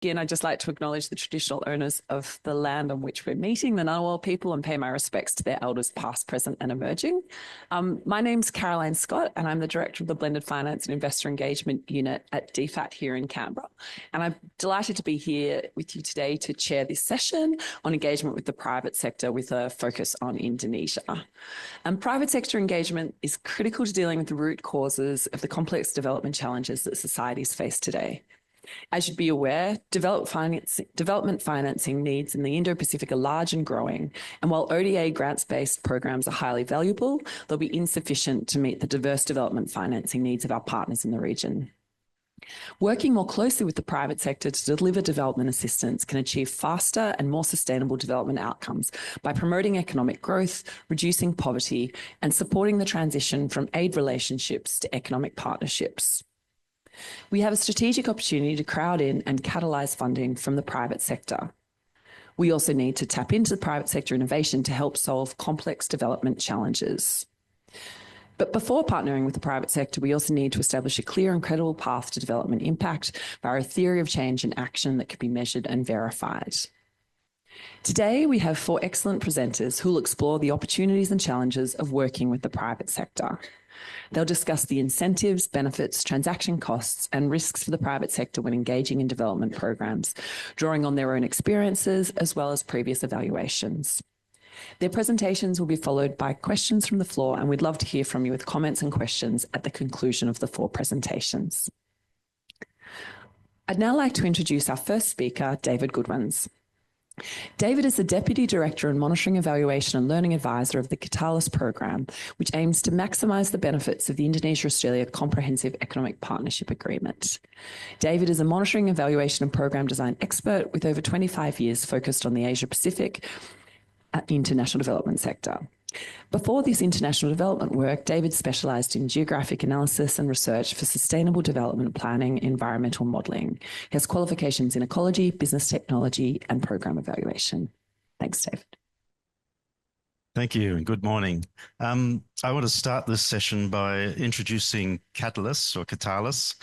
begin, I'd just like to acknowledge the traditional owners of the land on which we're meeting, the Ngunnawal people, and pay my respects to their elders past, present and emerging. My name's Caroline Scott, and I'm the Director of the Blended Finance and Investor Engagement Unit at DFAT here in Canberra. And I'm delighted to be here with you today to chair this session on engagement with the private sector with a focus on Indonesia. And private sector engagement is critical to dealing with the root causes of the complex development challenges that societies face today. As you'd be aware, development financing needs in the Indo-Pacific are large and growing, and while ODA grants-based programs are highly valuable, they'll be insufficient to meet the diverse development financing needs of our partners in the region. Working more closely with the private sector to deliver development assistance can achieve faster and more sustainable development outcomes by promoting economic growth, reducing poverty, and supporting the transition from aid relationships to economic partnerships. We have a strategic opportunity to crowd in and catalyse funding from the private sector. We also need to tap into the private sector innovation to help solve complex development challenges. But before partnering with the private sector, we also need to establish a clear and credible path to development impact via a theory of change and action that can be measured and verified. Today, we have 4 excellent presenters who will explore the opportunities and challenges of working with the private sector. They'll discuss the incentives, benefits, transaction costs, and risks for the private sector when engaging in development programs, drawing on their own experiences as well as previous evaluations. Their presentations will be followed by questions from the floor, and we'd love to hear from you with comments and questions at the conclusion of the 4 presentations. I'd now like to introduce our first speaker, David Goodwins. David is the Deputy Director and Monitoring Evaluation and Learning Advisor of the Katalis program, which aims to maximise the benefits of the Indonesia-Australia Comprehensive Economic Partnership Agreement. David is a monitoring, evaluation and program design expert with over 25 years focused on the Asia-Pacific international development sector. Before this international development work, David specialised in geographic analysis and research for sustainable development planning, environmental modelling. He has qualifications in ecology, business technology and program evaluation. Thanks, David. Thank you and good morning. I want to start this session by introducing Katalis or Katalis.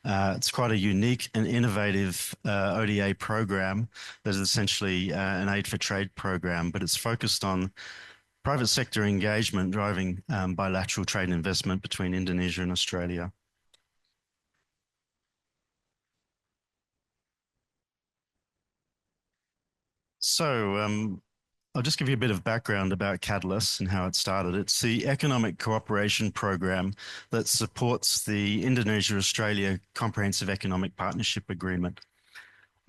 It's quite a unique and innovative ODA program that is essentially an aid for trade program, but it's focused on private sector engagement driving bilateral trade and investment between Indonesia and Australia. So I'll just give you a bit of background about Katalis and how it started. It's the economic cooperation program that supports the Indonesia-Australia Comprehensive Economic Partnership Agreement.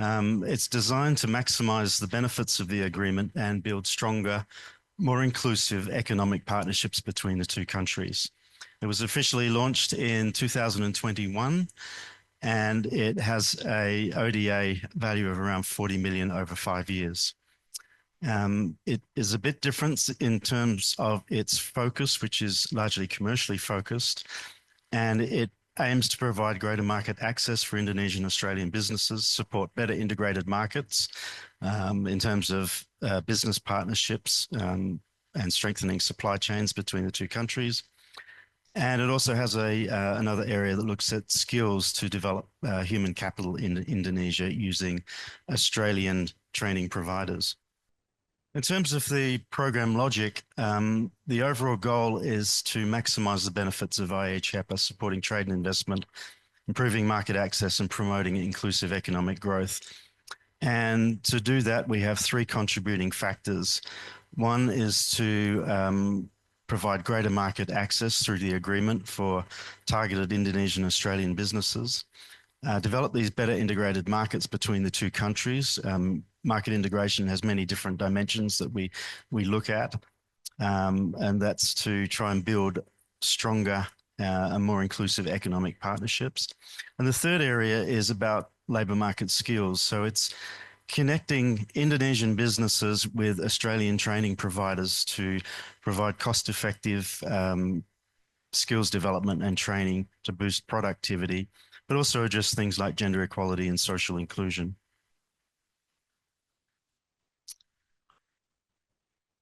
It's designed to maximise the benefits of the agreement and build stronger, more inclusive economic partnerships between the 2 countries. It was officially launched in 2021 and it has a ODA value of around 40 million over 5 years. It is a bit different in terms of its focus, which is largely commercially focused, and it aims to provide greater market access for Indonesian and Australian businesses, support better integrated markets in terms of business partnerships and strengthening supply chains between the 2 countries. And it also has another area that looks at skills to develop human capital in Indonesia using Australian training providers. In terms of the program logic, the overall goal is to maximise the benefits of IHEPA, supporting trade and investment, improving market access and promoting inclusive economic growth. And to do that, we have 3 contributing factors. One is to provide greater market access through the agreement for targeted Indonesian and Australian businesses, develop these better integrated markets between the 2 countries. Market integration has many different dimensions that we look at, and that's to try and build stronger and more inclusive economic partnerships. And the third area is about labour market skills. So it's connecting Indonesian businesses with Australian training providers to provide cost-effective skills development and training to boost productivity, but also address things like gender equality and social inclusion.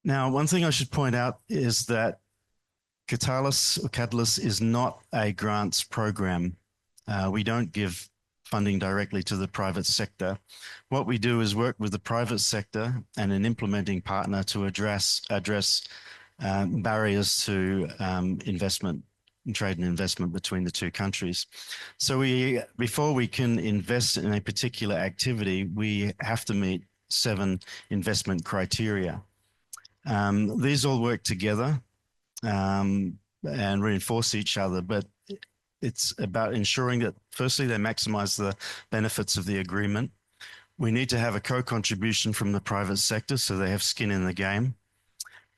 Now, one thing I should point out is that Katalis is not a grants program. We don't give funding directly to the private sector. What we do is work with the private sector and an implementing partner to address barriers to investment, trade and investment between the two countries. So before we can invest in a particular activity, we have to meet 7 investment criteria. These all work together and reinforce each other, but it's about ensuring that firstly, they maximize the benefits of the agreement. We need to have a co-contribution from the private sector so they have skin in the game.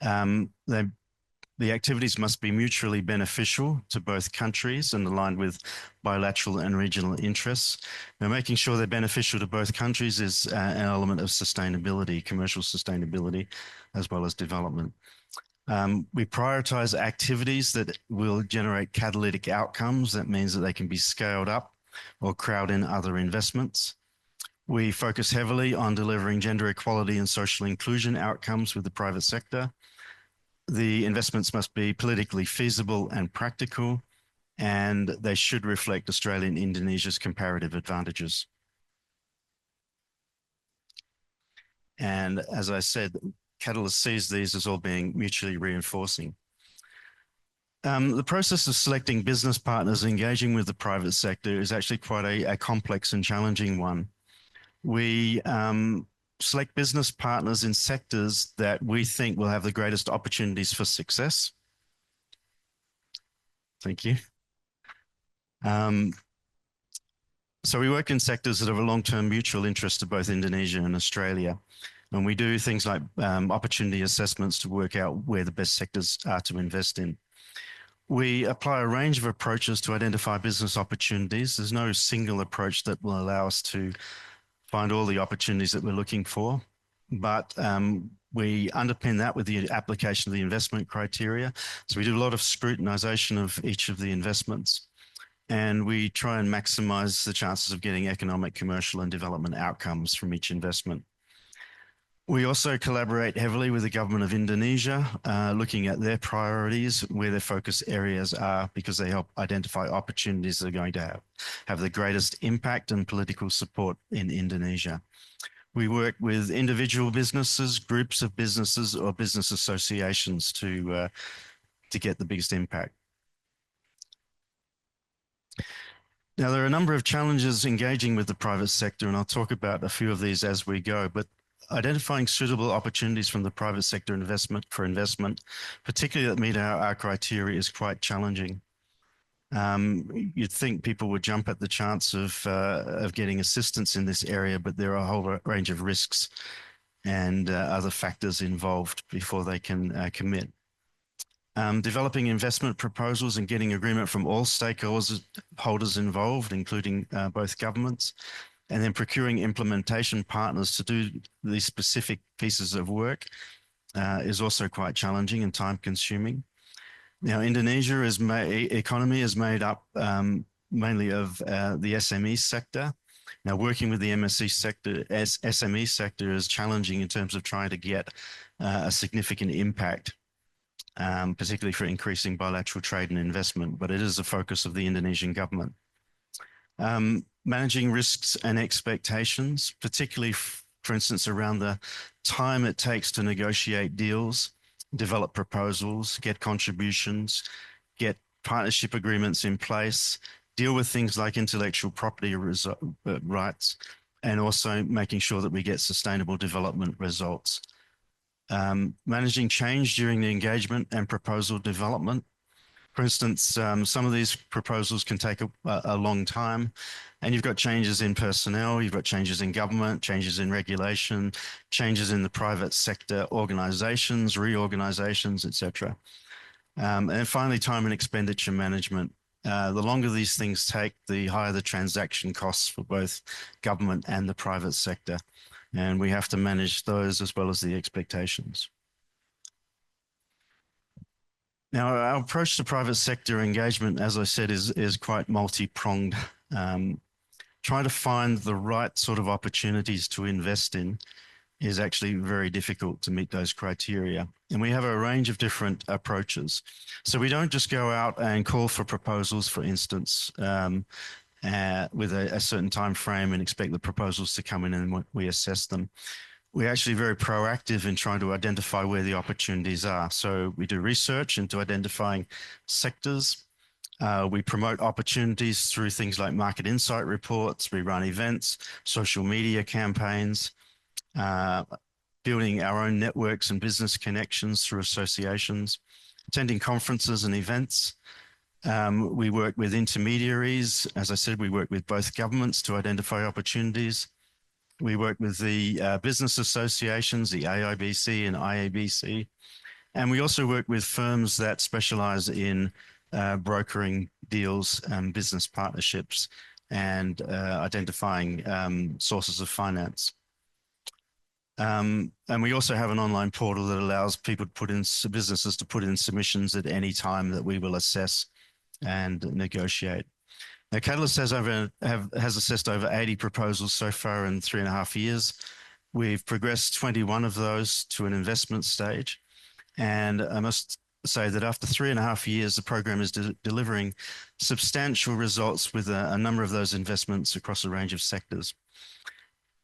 The activities must be mutually beneficial to both countries and aligned with bilateral and regional interests. Now, making sure they're beneficial to both countries is an element of sustainability, commercial sustainability, as well as development. We prioritize activities that will generate catalytic outcomes. That means that they can be scaled up or crowd in other investments. We focus heavily on delivering gender equality and social inclusion outcomes with the private sector. The investments must be politically feasible and practical, and they should reflect Australia and Indonesia's comparative advantages. And as I said, Katalis sees these as all being mutually reinforcing. The process of selecting business partners engaging with the private sector is actually quite a complex and challenging one. We select business partners in sectors that we think will have the greatest opportunities for success. Thank you. So we work in sectors that have a long-term mutual interest to both Indonesia and Australia. And we do things like opportunity assessments to work out where the best sectors are to invest in. We apply a range of approaches to identify business opportunities. There's no single approach that will allow us to find all the opportunities that we're looking for, but we underpin that with the application of the investment criteria. So we do a lot of scrutinization of each of the investments, and we try and maximize the chances of getting economic, commercial, and development outcomes from each investment. We also collaborate heavily with the government of Indonesia, looking at their priorities, where their focus areas are, because they help identify opportunities that are going to have the greatest impact and political support in Indonesia. We work with individual businesses, groups of businesses, or business associations to get the biggest impact. Now, there are a number of challenges engaging with the private sector, and I'll talk about a few of these as we go, but identifying suitable opportunities from the private sector investment, particularly that meet our criteria, is quite challenging. You'd think people would jump at the chance of getting assistance in this area, but there are a whole range of risks and other factors involved before they can commit. Developing investment proposals and getting agreement from all stakeholders involved, including both governments, and then procuring implementation partners to do these specific pieces of work is also quite challenging and time consuming. Now, Indonesia's economy is made up mainly of the SME sector. Now, working with the SME sector is challenging in terms of trying to get a significant impact, particularly for increasing bilateral trade and investment, but it is a focus of the Indonesian government. Managing risks and expectations, particularly, for instance, around the time it takes to negotiate deals, develop proposals, get contributions, get partnership agreements in place, deal with things like intellectual property rights, and also making sure that we get sustainable development results. Managing change during the engagement and proposal development. For instance, some of these proposals can take a long time, and you've got changes in personnel, you've got changes in government, changes in regulation, changes in the private sector organizations, reorganizations, etc. And then finally, time and expenditure management. The longer these things take, the higher the transaction costs for both government and the private sector. And we have to manage those as well as the expectations. Now, our approach to private sector engagement, as I said, is quite multi-pronged. Trying to find the right sort of opportunities to invest in is actually very difficult to meet those criteria. And we have a range of different approaches. So we don't just go out and call for proposals, for instance, with a certain time frame and expect the proposals to come in and we assess them. We're actually very proactive in trying to identify where the opportunities are. So we do research into identifying sectors. We promote opportunities through things like market insight reports. We run events, social media campaigns, building our own networks and business connections through associations, attending conferences and events. We work with intermediaries. As I said, we work with both governments to identify opportunities. We work with the business associations, the AIBC and IABC. And we also work with firms that specialize in brokering deals and business partnerships and identifying sources of finance. And we also have an online portal that allows people to put in, businesses to put in submissions at any time that we will assess and negotiate. Now, Katalis has assessed over 80 proposals so far in 3.5 years. We've progressed 21 of those to an investment stage. And I must say that after 3.5 years, the program is delivering substantial results with a number of those investments across a range of sectors.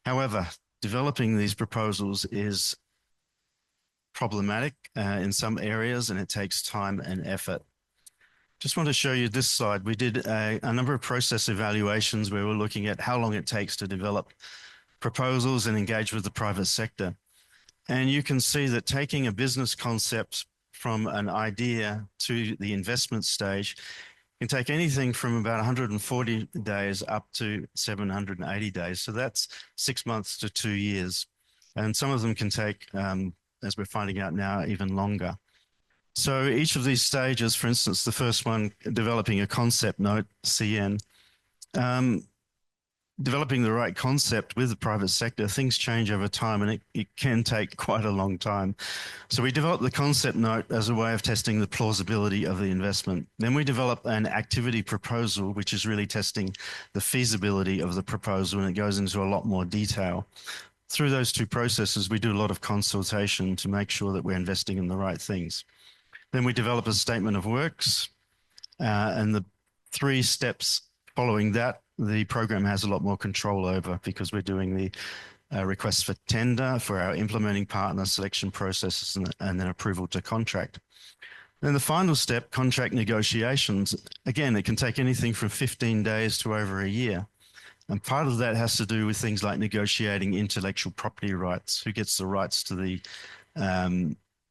However, developing these proposals is problematic in some areas, and it takes time and effort. Just want to show you this slide. We did a number of process evaluations where we're looking at how long it takes to develop proposals and engage with the private sector. And you can see that taking a business concept from an idea to the investment stage can take anything from about 140 days up to 780 days. So that's 6 months to 2 years. And some of them can take, as we're finding out now, even longer. So each of these stages, for instance, the first one, developing a concept note, CN, developing the right concept with the private sector, things change over time and it can take quite a long time. So we developed the concept note as a way of testing the plausibility of the investment. Then we develop an activity proposal, which is really testing the feasibility of the proposal, and it goes into a lot more detail. Through those two processes, we do a lot of consultation to make sure that we're investing in the right things. Then we develop a statement of works, and the 3 steps following that, the program has a lot more control over, because we're doing the requests for tender for our implementing partner selection processes and then approval to contract. Then the final step, contract negotiations, again, it can take anything from 15 days to over a year. And part of that has to do with things like negotiating intellectual property rights, who gets the rights to the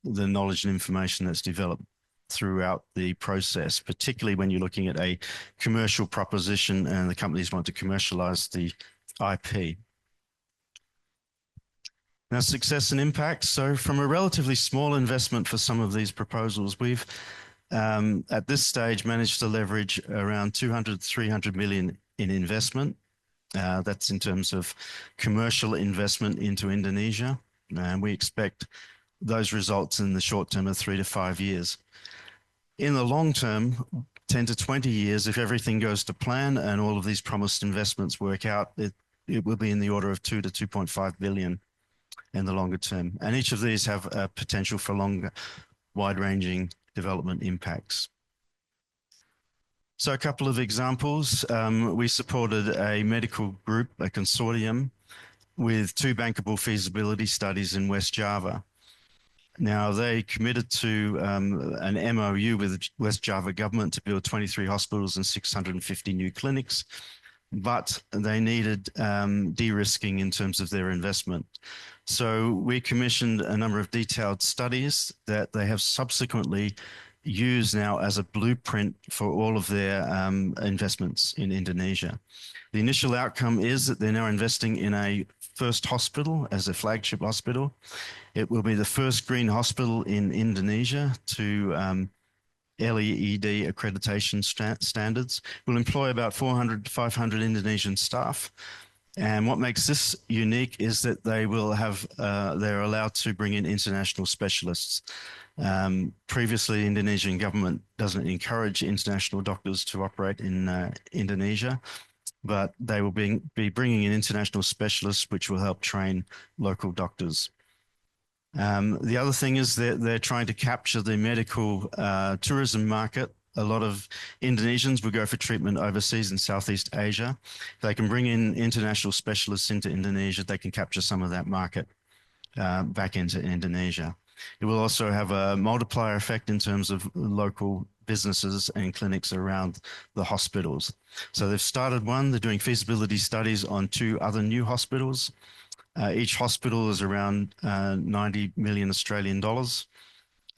knowledge and information that's developed throughout the process, particularly when you're looking at a commercial proposition and the companies want to commercialize the IP. Now, success and impact. So from a relatively small investment for some of these proposals, we've at this stage managed to leverage around 200, 300 million in investment. That's in terms of commercial investment into Indonesia. And we expect those results in the short term of 3 to 5 years. In the long term, 10 to 20 years, if everything goes to plan and all of these promised investments work out, it will be in the order of 2 to 2.5 billion in the longer term. And each of these have a potential for longer, wide-ranging development impacts. So a couple of examples. We supported a medical group, a consortium, with 2 bankable feasibility studies in West Java. Now, they committed to an MOU with the West Java government to build 23 hospitals and 650 new clinics, but they needed de-risking in terms of their investment. So we commissioned a number of detailed studies that they have subsequently used now as a blueprint for all of their investments in Indonesia. The initial outcome is that they're now investing in a first hospital as a flagship hospital. It will be the first green hospital in Indonesia to LEED accreditation standards. Will employ about 400 to 500 Indonesian staff. And what makes this unique is that they will have, they're allowed to bring in international specialists. Previously, Indonesian government doesn't encourage international doctors to operate in Indonesia, but they will be bringing in international specialists, which will help train local doctors. The other thing is that they're trying to capture the medical tourism market a lot of Indonesians will go for treatment overseas in Southeast Asia. If they can bring in international specialists into Indonesia, they can capture some of that market back into Indonesia. It will also have a multiplier effect in terms of local businesses and clinics around the hospitals. So they've started one, they're doing feasibility studies on 2 other new hospitals. Each hospital is around 90 million Australian dollars.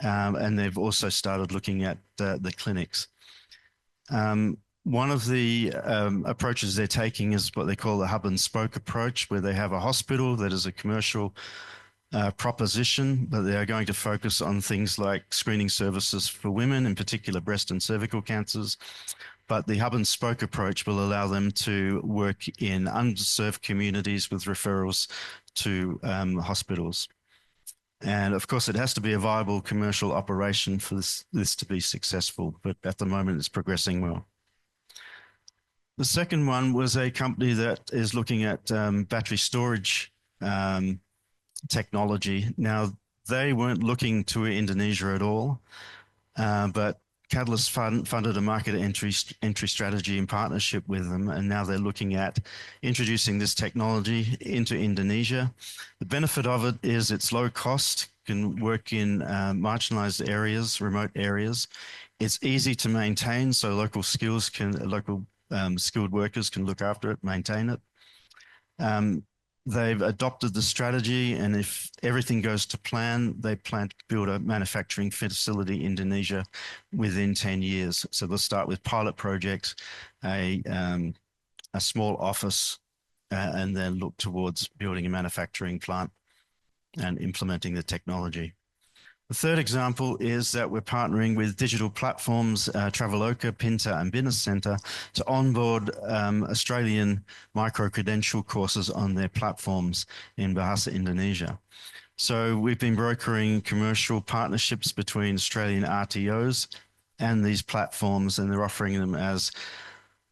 And they've also started looking at the clinics. One of the approaches they're taking is what they call the hub and spoke approach, where they have a hospital that is a commercial proposition, but they are going to focus on things like screening services for women, in particular breast and cervical cancers. But the hub and spoke approach will allow them to work in underserved communities with referrals to hospitals. And of course, it has to be a viable commercial operation for this to be successful, but at the moment it's progressing well. The second one was a company that is looking at battery storage technology. Now, they weren't looking to Indonesia at all, but Katalis funded a market entry strategy in partnership with them, and now they're looking at introducing this technology into Indonesia. The benefit of it is it's low cost, can work in marginalized areas, remote areas. It's easy to maintain, so local skilled workers can look after it, maintain it. They've adopted the strategy, and if everything goes to plan, they plan to build a manufacturing facility in Indonesia within 10 years. So they'll start with pilot projects, a small office, and then look towards building a manufacturing plant and implementing the technology. The third example is that we're partnering with digital platforms, Traveloka, Pinta, and Business Center to onboard Australian micro-credential courses on their platforms in Bahasa Indonesia. So we've been brokering commercial partnerships between Australian RTOs and these platforms, and they're offering them as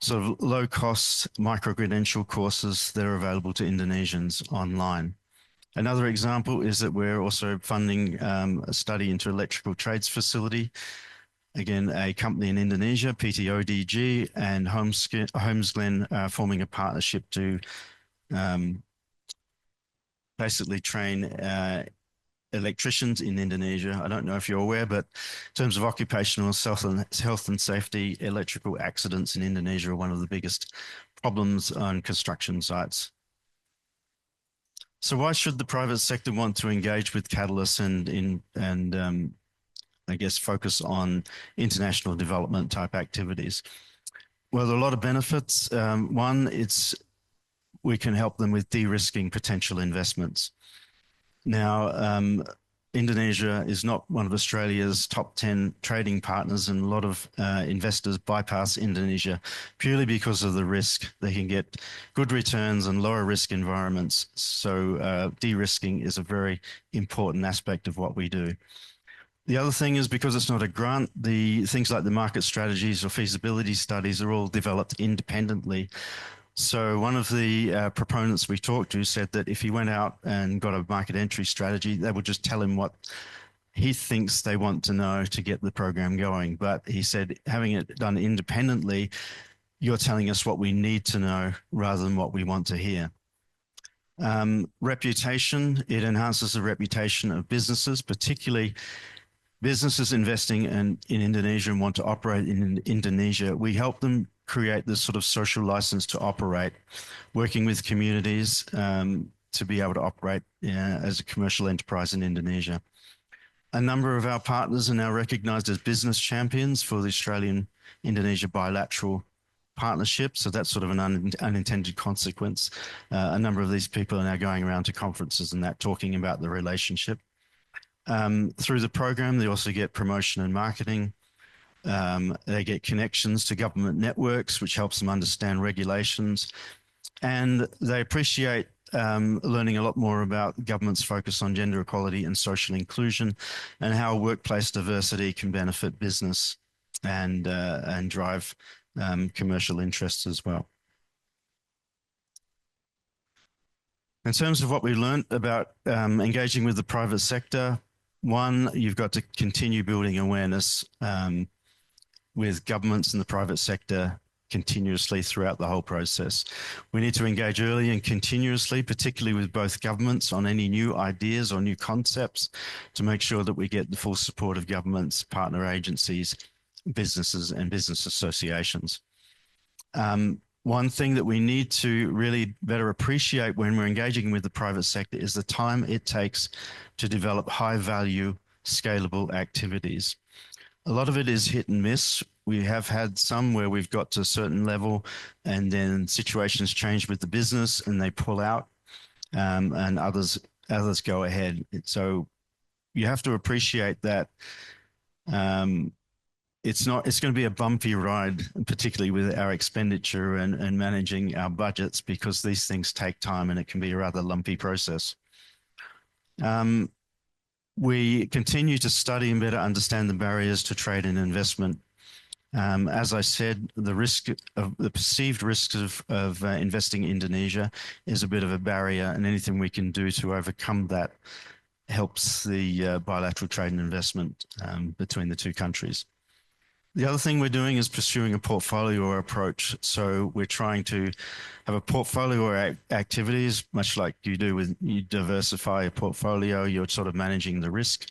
sort of low-cost micro-credential courses that are available to Indonesians online. Another example is that we're also funding a study into electrical trades facility. Again, a company in Indonesia, PTODG, and Holmesglen forming a partnership to basically train electricians in Indonesia. I don't know if you're aware, but in terms of occupational health and safety, electrical accidents in Indonesia are one of the biggest problems on construction sites. So why should the private sector want to engage with Katalis and I guess focus on international development type activities? Well, there are a lot of benefits. One, we can help them with de-risking potential investments. Now, Indonesia is not one of Australia's top 10 trading partners, and a lot of investors bypass Indonesia purely because of the risk. They can get good returns and lower risk environments. So de-risking is a very important aspect of what we do. The other thing is, because it's not a grant, the things like the market strategies or feasibility studies are all developed independently. So one of the proponents we talked to said that if he went out and got a market entry strategy, they would just tell him what he thinks they want to know to get the program going. But he said, having it done independently, you're telling us what we need to know rather than what we want to hear. Reputation, it enhances the reputation of businesses, particularly businesses investing in Indonesia and want to operate in Indonesia. We help them create this sort of social license to operate, working with communities to be able to operate as a commercial enterprise in Indonesia. A number of our partners are now recognized as business champions for the Australian-Indonesia bilateral partnership. So that's sort of an unintended consequence. A number of these people are now going around to conferences and that, talking about the relationship. Through the program, they also get promotion and marketing. They get connections to government networks, which helps them understand regulations. And they appreciate learning a lot more about government's focus on gender equality and social inclusion, and how workplace diversity can benefit business and drive commercial interests as well. In terms of what we learned about engaging with the private sector, one, you've got to continue building awareness. with governments and the private sector continuously throughout the whole process. We need to engage early and continuously, particularly with both governments on any new ideas or new concepts, to make sure that we get the full support of governments, partner agencies, businesses and business associations. One thing that we need to really better appreciate when we're engaging with the private sector is the time it takes to develop high value, scalable activities. A lot of it is hit and miss. We have had some where we've got to a certain level and then situations change with the business and they pull out, and others go ahead. So you have to appreciate that it's going to be a bumpy ride, particularly with our expenditure and managing our budgets, because these things take time and it can be a rather lumpy process. We continue to study and better understand the barriers to trade and investment. As I said, the perceived risks of investing in Indonesia is a bit of a barrier, and anything we can do to overcome that helps the bilateral trade and investment between the two countries. The other thing we're doing is pursuing a portfolio approach. So we're trying to have a portfolio of activities, much like you do with, you diversify a portfolio, you're sort of managing the risk.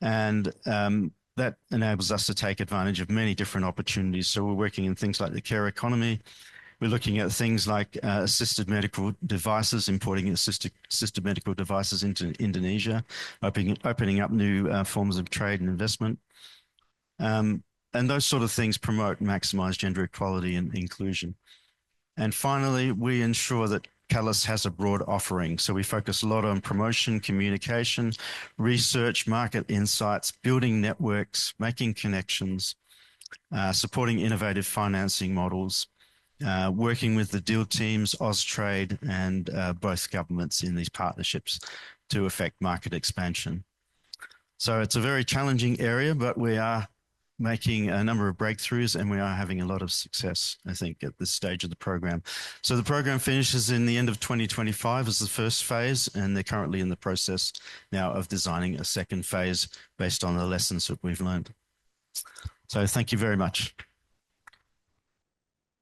And that enables us to take advantage of many different opportunities. So we're working in things like the care economy. We're looking at things like assisted medical devices, importing assisted medical devices into Indonesia, opening up new forms of trade and investment. And those sort of things promote and maximize gender equality and inclusion. And finally, we ensure that Katalis has a broad offering. So we focus a lot on promotion, communication, research, market insights, building networks, making connections, supporting innovative financing models, working with the deal teams, Austrade, and both governments in these partnerships to affect market expansion. So it's a very challenging area, but we are making a number of breakthroughs and we are having a lot of success, I think, at this stage of the program. So the program finishes in the end of 2025 as the first phase, and they're currently in the process now of designing a second phase based on the lessons that we've learned. So thank you very much.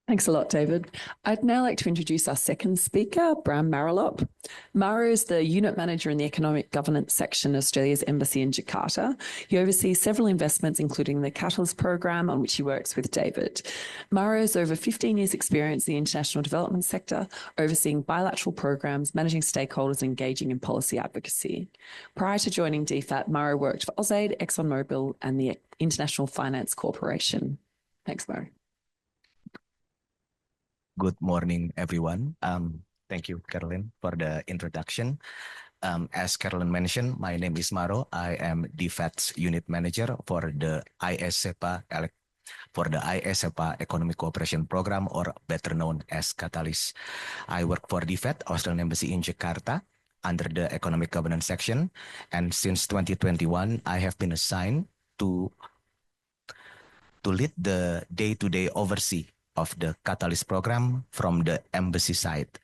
Thanks a lot, David. I'd now like to introduce our second speaker, Bram Marolop. Maro is the unit manager in the economic governance section of Australia's embassy in Jakarta. He oversees several investments, including the Katalis program, on which he works with David. Maro has over 15 years' experience in the international development sector, overseeing bilateral programs, managing stakeholders, and engaging in policy advocacy. Prior to joining DFAT, Maro worked for Ausaid, ExxonMobil, and the International Finance Corporation. Thanks, Maro. Good morning, everyone. Thank you, Caroline, for the introduction. As Caroline mentioned, my name is Maro. I am DFAT's unit manager for the ISEPA Economic Cooperation Program, or better known as Katalis. I work for DFAT, Australian Embassy in Jakarta, under the Economic Governance section. And since 2021, I have been assigned to lead the day-to-day oversee of the Katalis program from the embassy side.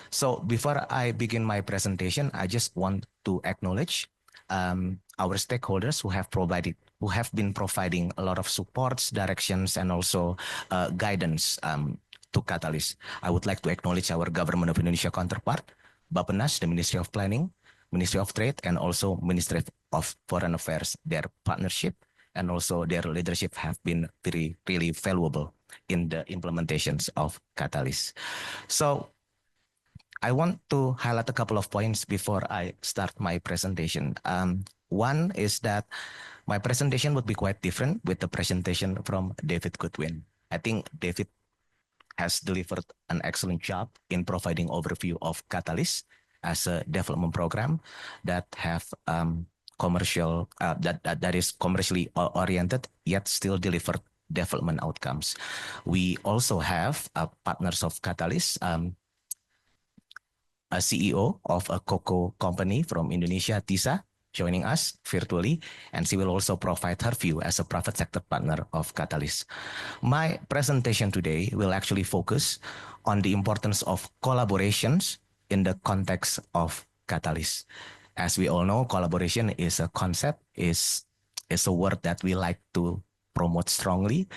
So before I begin my presentation, I just want to acknowledge our stakeholders who have been providing a lot of supports, directions, and also guidance to Katalis. I would like to acknowledge our Government of Indonesia counterpart, Bappenas, the Ministry of Planning, Ministry of Trade, and also Ministry of Foreign Affairs. Their partnership and also their leadership have been really valuable in the implementations of Katalis. So I want to highlight a couple of points before I start my presentation. One is that my presentation would be quite different with the presentation from David Goodwin. I think David has delivered an excellent job in providing overview of Katalis as a development program that have that is commercially oriented, yet still delivered development outcomes. We also have partners of Katalis, a CEO of a cocoa company from Indonesia, Tissa, joining us virtually, and she will also provide her view as a private sector partner of Katalis. My presentation today will actually focus on the importance of collaborations in the context of Katalis. As we all know, collaboration is a concept, is a word that we like to promote strongly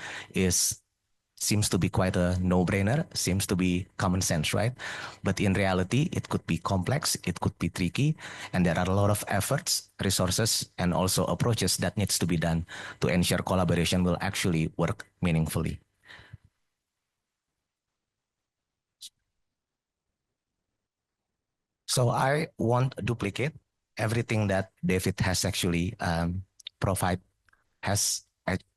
seems to be quite a no-brainer, seems to be common sense, right? But in reality, it could be complex, it could be tricky, and there are a lot of efforts, resources, and also approaches that needs to be done to ensure collaboration will actually work meaningfully. So I won't duplicate everything that David has actually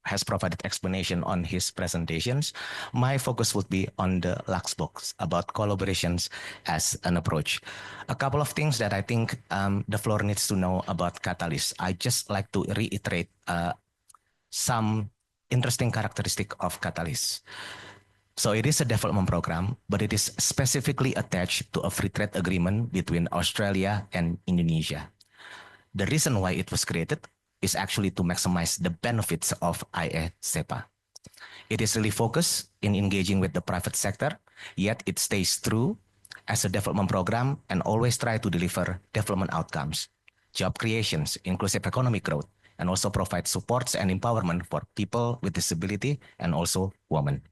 has provided explanation on his presentations. My focus would be on the last box about collaborations as an approach. A couple of things that I think the floor needs to know about Katalis. I just like to reiterate some interesting characteristic of Katalis. So it is a development program, but it is specifically attached to a free trade agreement between Australia and Indonesia. The reason why it was created is actually to maximize the benefits of IA-CEPA. It is really focused in engaging with the private sector, yet it stays true as a development program and always try to deliver development outcomes, job creations, inclusive economic growth, and also provide supports and empowerment for people with disability and also women.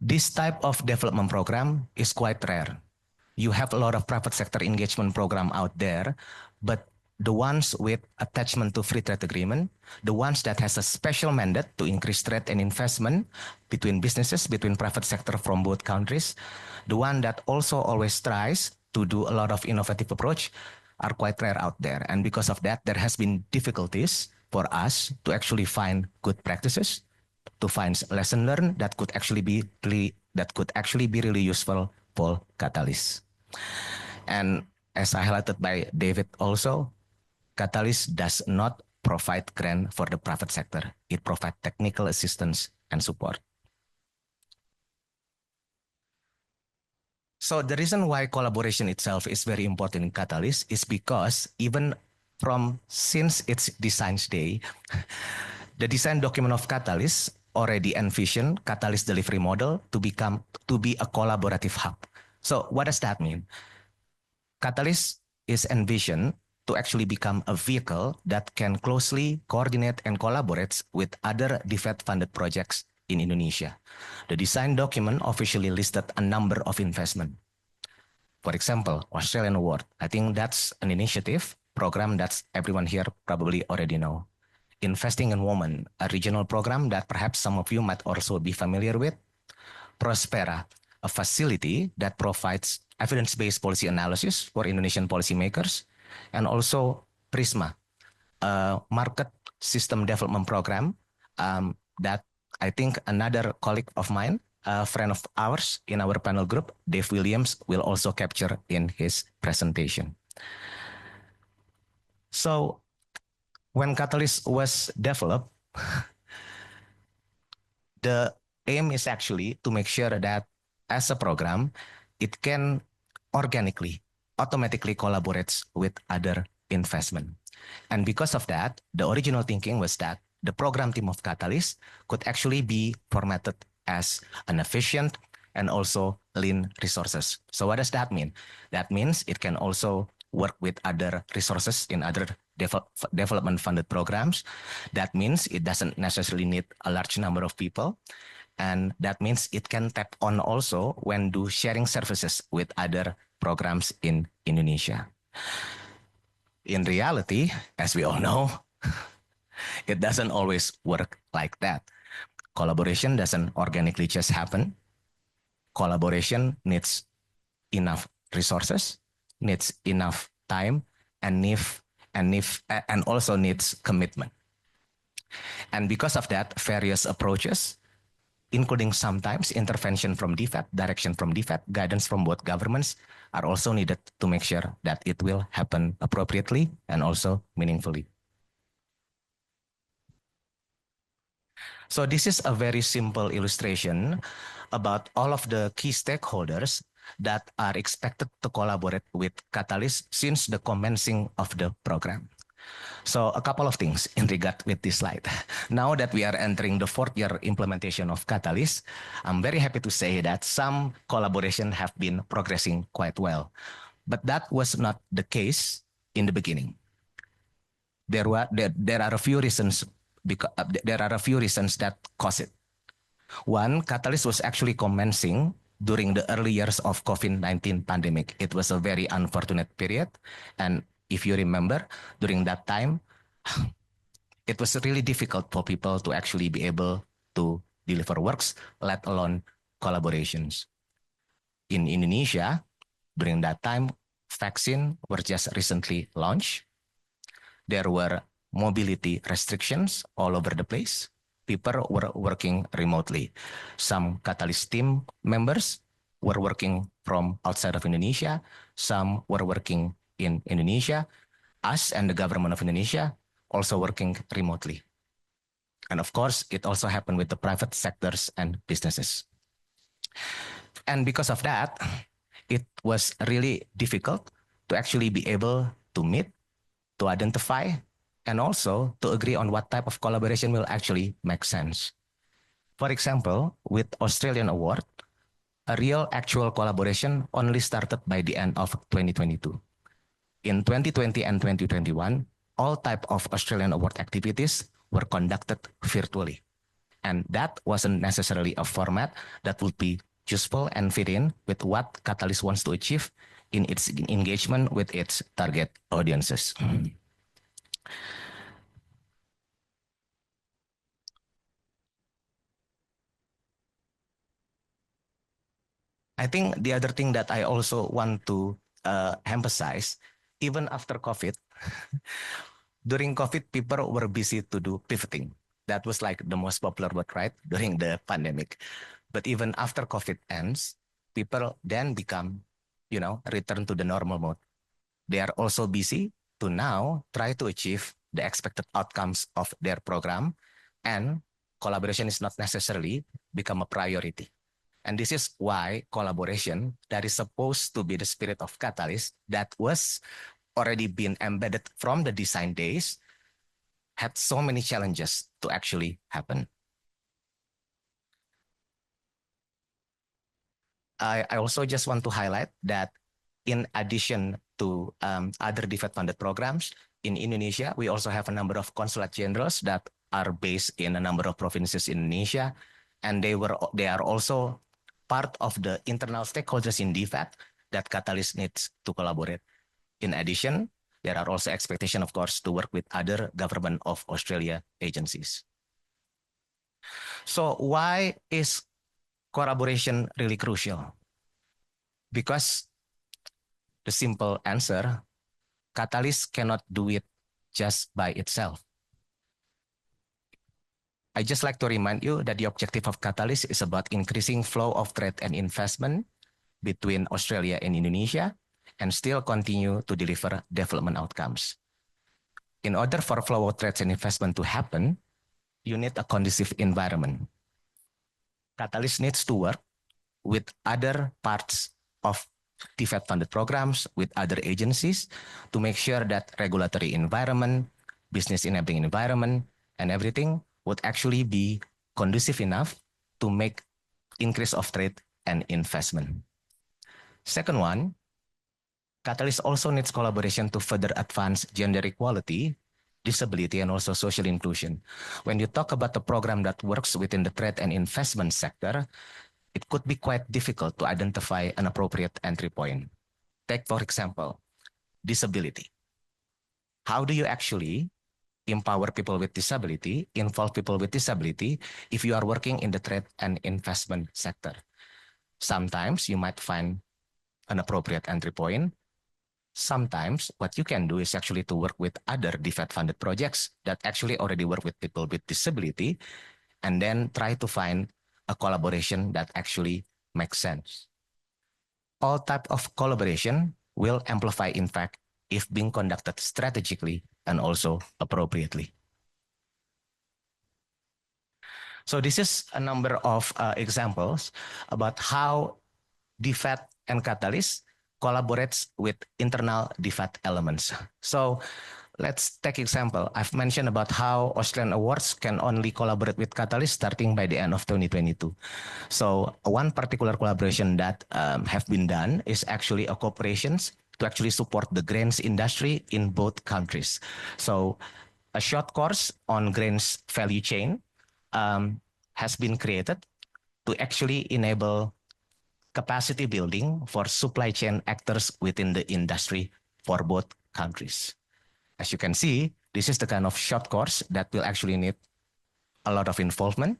This type of development program is quite rare. You have a lot of private sector engagement program out there, but the ones with attachment to free trade agreement, the ones that has a special mandate to increase trade and investment between businesses, between private sector from both countries, the one that also always tries to do a lot of innovative approach are quite rare out there. And because of that, there has been difficulties for us to actually find good practices, to find lesson learned that could actually be really useful for Katalis. And as I highlighted by David also, Katalis does not provide grant for the private sector. It provides technical assistance and support. So the reason why collaboration itself is very important in Katalis is because even since its design day, the design document of Katalis already envisioned Katalis delivery model to be a collaborative hub. So what does that mean? Katalis is envisioned to actually become a vehicle that can closely coordinate and collaborate with other DFAT-funded projects in Indonesia. The design document officially listed a number of investment. For example, Australian Award. I think that's an initiative program that everyone here probably already know. Investing in Women, a regional program that perhaps some of you might also be familiar with. Prospera, a facility that provides evidence-based policy analysis for Indonesian policymakers. And also Prisma, a market system development program that I think another colleague of mine, a friend of ours in our panel group, Dave Williams, will also capture in his presentation. So when Katalis was developed, the aim is actually to make sure that as a program, it can automatically collaborates with other investment. And because of that, the original thinking was that the program team of Katalis could actually be formatted as an efficient and also lean resources. So what does that mean? That means it can also work with other resources in other development funded programs. That means it doesn't necessarily need a large number of people. And that means it can tap on also when do sharing services with other programs in Indonesia. In reality, as we all know, it doesn't always work like that. Collaboration doesn't organically just happen. Collaboration needs enough resources, needs enough time, and also needs commitment. And because of that, various approaches, including sometimes intervention from DFAT, direction from DFAT, guidance from both governments, are also needed to make sure that it will happen appropriately and also meaningfully. So this is a very simple illustration about all of the key stakeholders that are expected to collaborate with Katalis since the commencing of the program. So a couple of things in regard with this slide. Now that we are entering the 4th year implementation of Katalis, I'm very happy to say that some collaboration have been progressing quite well. But that was not the case in the beginning. There are a few reasons because there are a few reasons that cause it. One, Katalis was actually commencing during the early years of COVID-19 pandemic. It was a very unfortunate period. And if you remember, during that time, it was really difficult for people to actually be able to deliver works, let alone collaborations. In Indonesia, during that time, vaccine were just recently launched. There were mobility restrictions all over the place. People were working remotely. Some Catalyst team members were working from outside of Indonesia. Some were working in Indonesia. Us and the government of Indonesia also working remotely. And of course, it also happened with the private sectors and businesses. And because of that, it was really difficult to actually be able to meet, to identify, and also to agree on what type of collaboration will actually make sense. For example, with Australian Award, a real actual collaboration only started by the end of 2022. In 2020 and 2021, all type of Australian Award activities were conducted virtually. And that wasn't necessarily a format that would be useful and fit in with what Katalis wants to achieve in its engagement with its target audiences. I think the other thing that I also want to emphasize, even after COVID, during COVID, people were busy to do pivoting. That was like the most popular word, right, during the pandemic. But even after COVID ends, people then become, return to the normal mode. They are also busy to now try to achieve the expected outcomes of their program, and collaboration is not necessarily become a priority. And this is why collaboration that is supposed to be the spirit of Katalis that was already been embedded from the design days had so many challenges to actually happen. I also just want to highlight that in addition to other DFAT funded programs, in Indonesia, we also have a number of consulate generals that are based in a number of provinces in Indonesia, and they are also part of the internal stakeholders in DFAT that Katalis needs to collaborate. In addition, there are also expectations, of course, to work with other government of Australia agencies. So why is collaboration really crucial? Because the simple answer, Katalis cannot do it just by itself. I just like to remind you that the objective of Katalis is about increasing flow of trade and investment between Australia and Indonesia and still continue to deliver development outcomes. In order for flow of trade and investment to happen, you need a conducive environment. Katalis needs to work with other parts of DFAT funded programs, with other agencies to make sure that regulatory environment, business enabling environment, and everything would actually be conducive enough to make increase of trade and investment. Second one, Katalis also needs collaboration to further advance gender equality, disability, and also social inclusion. When you talk about the program that works within the trade and investment sector, it could be quite difficult to identify an appropriate entry point. Take, for example, disability. How do you actually empower people with disability, involve people with disability, if you are working in the trade and investment sector? Sometimes you might find an appropriate entry point. Sometimes what you can do is actually to work with other DFAT funded projects that actually already work with people with disability, and then try to find a collaboration that actually makes sense. All type of collaboration will amplify impact if being conducted strategically and also appropriately. So this is a number of examples about how DFAT and Katalis collaborates with internal DFAT elements. So let's take example. I've mentioned about how Australian Awards can only collaborate with Katalis starting by the end of 2022. So one particular collaboration that have been done is actually a cooperation to actually support the grains industry in both countries. So a short course on grains value chain has been created to actually enable capacity building for supply chain actors within the industry for both countries. As you can see, this is the kind of short course that will actually need a lot of involvement,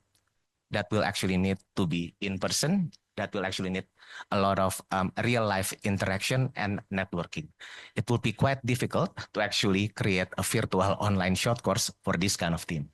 that will actually need to be in person, that will actually need a lot of real life interaction and networking. It will be quite difficult to actually create a virtual online short course for this kind of team.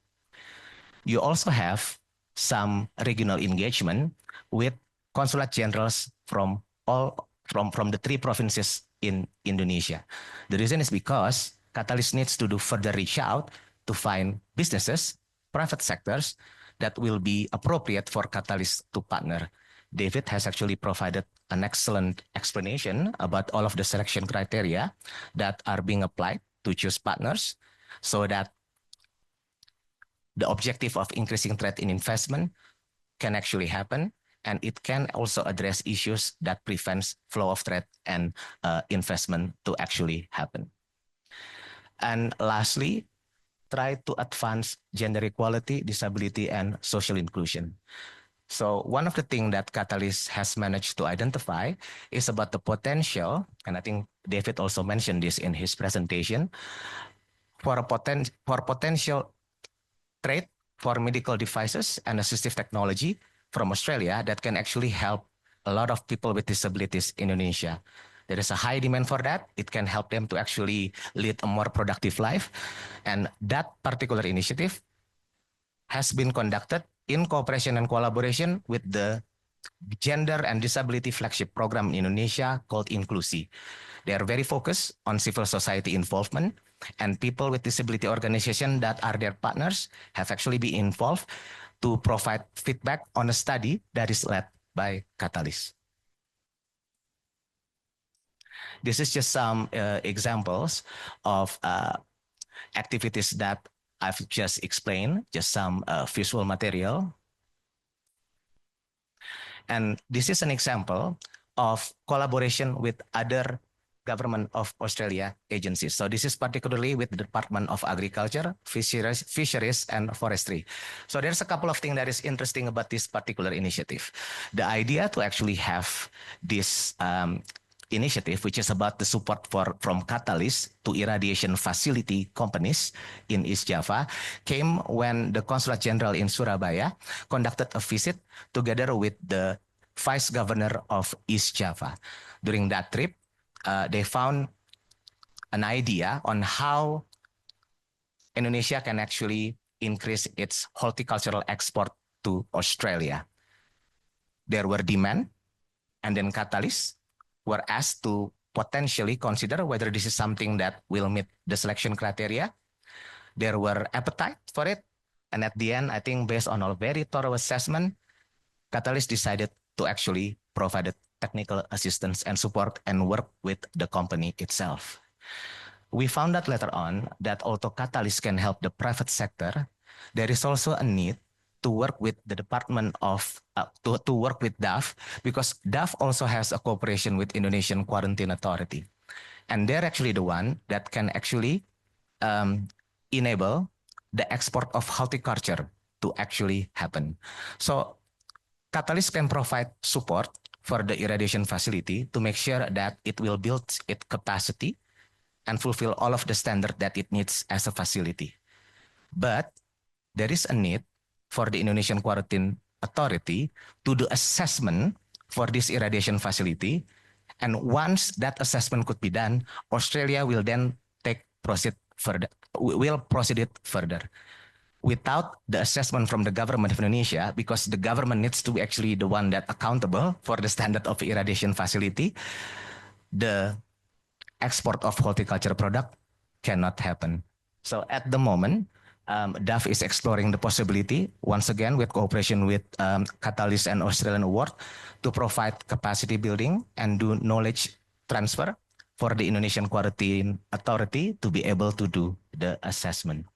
You also have some regional engagement with consulate generals from the 3 provinces in Indonesia. The reason is because Katalis needs to do further reach out to find businesses, private sectors that will be appropriate for Katalis to partner. David has actually provided an excellent explanation about all of the selection criteria that are being applied to choose partners so that the objective of increasing trade in investment can actually happen, and it can also address issues that prevents flow of trade and investment to actually happen. And lastly, try to advance gender equality, disability, and social inclusion. So one of the things that Katalis has managed to identify is about the potential, and I think David also mentioned this in his presentation, for potential trade for medical devices and assistive technology from Australia that can actually help a lot of people with disabilities in Indonesia. There is a high demand for that. It can help them to actually lead a more productive life. And that particular initiative has been conducted in cooperation and collaboration with the Gender and Disability Flagship Program in Indonesia called Inklusi. They are very focused on civil society involvement, and people with disability organizations that are their partners have actually been involved to provide feedback on a study that is led by Katalis. This is just some examples of activities that I've just explained, just some visual material. And this is an example of collaboration with other government of Australia agencies. So this is particularly with the Department of Agriculture, Fisheries and Forestry. So there's a couple of things that is interesting about this particular initiative. The idea to actually have this initiative, which is about the support from Katalis to irradiation facility companies in East Java, came when the Consulate General in Surabaya conducted a visit together with the Vice Governor of East Java. During that trip, they found an idea on how Indonesia can actually increase its horticultural export to Australia. There were demand, and then Katalis were asked to potentially consider whether this is something that will meet the selection criteria. There were appetite for it, and at the end, I think based on a very thorough assessment, Katalis decided to actually provide technical assistance and support and work with the company itself. We found out later on that although Katalis can help the private sector, there is also a need to work with the Department of, to work with DAF, because DAF also has a cooperation with Indonesian Quarantine Authority. And they're actually the one that can actually enable the export of horticulture to actually happen. So Katalis can provide support for the irradiation facility to make sure that it will build its capacity and fulfill all of the standards that it needs as a facility. But there is a need for the Indonesian Quarantine Authority to do assessment for this irradiation facility. And once that assessment could be done, Australia will then proceed it further. Without the assessment from the government of Indonesia, because the government needs to be actually the one that accountable for the standard of irradiation facility, the export of horticulture product cannot happen. So at the moment, DAF is exploring the possibility, once again with cooperation with Katalis and Australian Award, to provide capacity building and do knowledge transfer for the Indonesian Quarantine Authority to be able to do the assessment.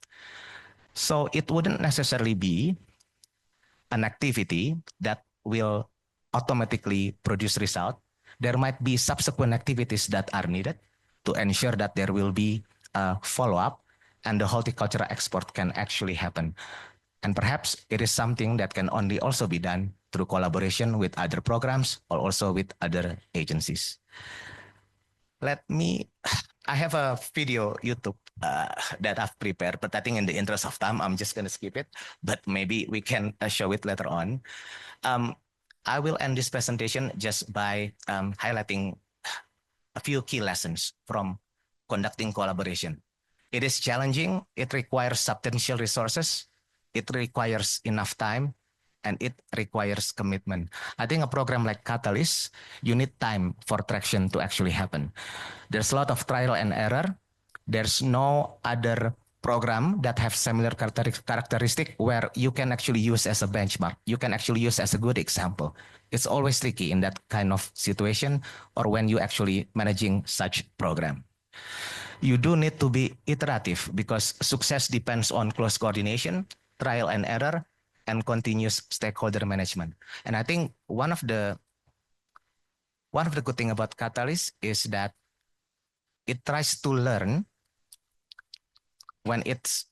So it wouldn't necessarily be an activity that will automatically produce result. There might be subsequent activities that are needed to ensure that there will be a follow-up and the horticultural export can actually happen. And perhaps it is something that can only also be done through collaboration with other programs or also with other agencies. I have a video YouTube that I've prepared, but I think in the interest of time, I'm just going to skip it, but maybe we can show it later on. I will end this presentation just by highlighting a few key lessons from conducting collaboration. It is challenging, it requires substantial resources, it requires enough time, and it requires commitment. I think a program like Katalis, you need time for traction to actually happen. There's a lot of trial and error. There's no other program that have similar characteristic where you can actually use as a benchmark. You can actually use as a good example. It's always tricky in that kind of situation or when you actually managing such program. You do need to be iterative because success depends on close coordination, trial and error, and continuous stakeholder management. And I think one of the good thing about Katalis is that it tries to learn when it's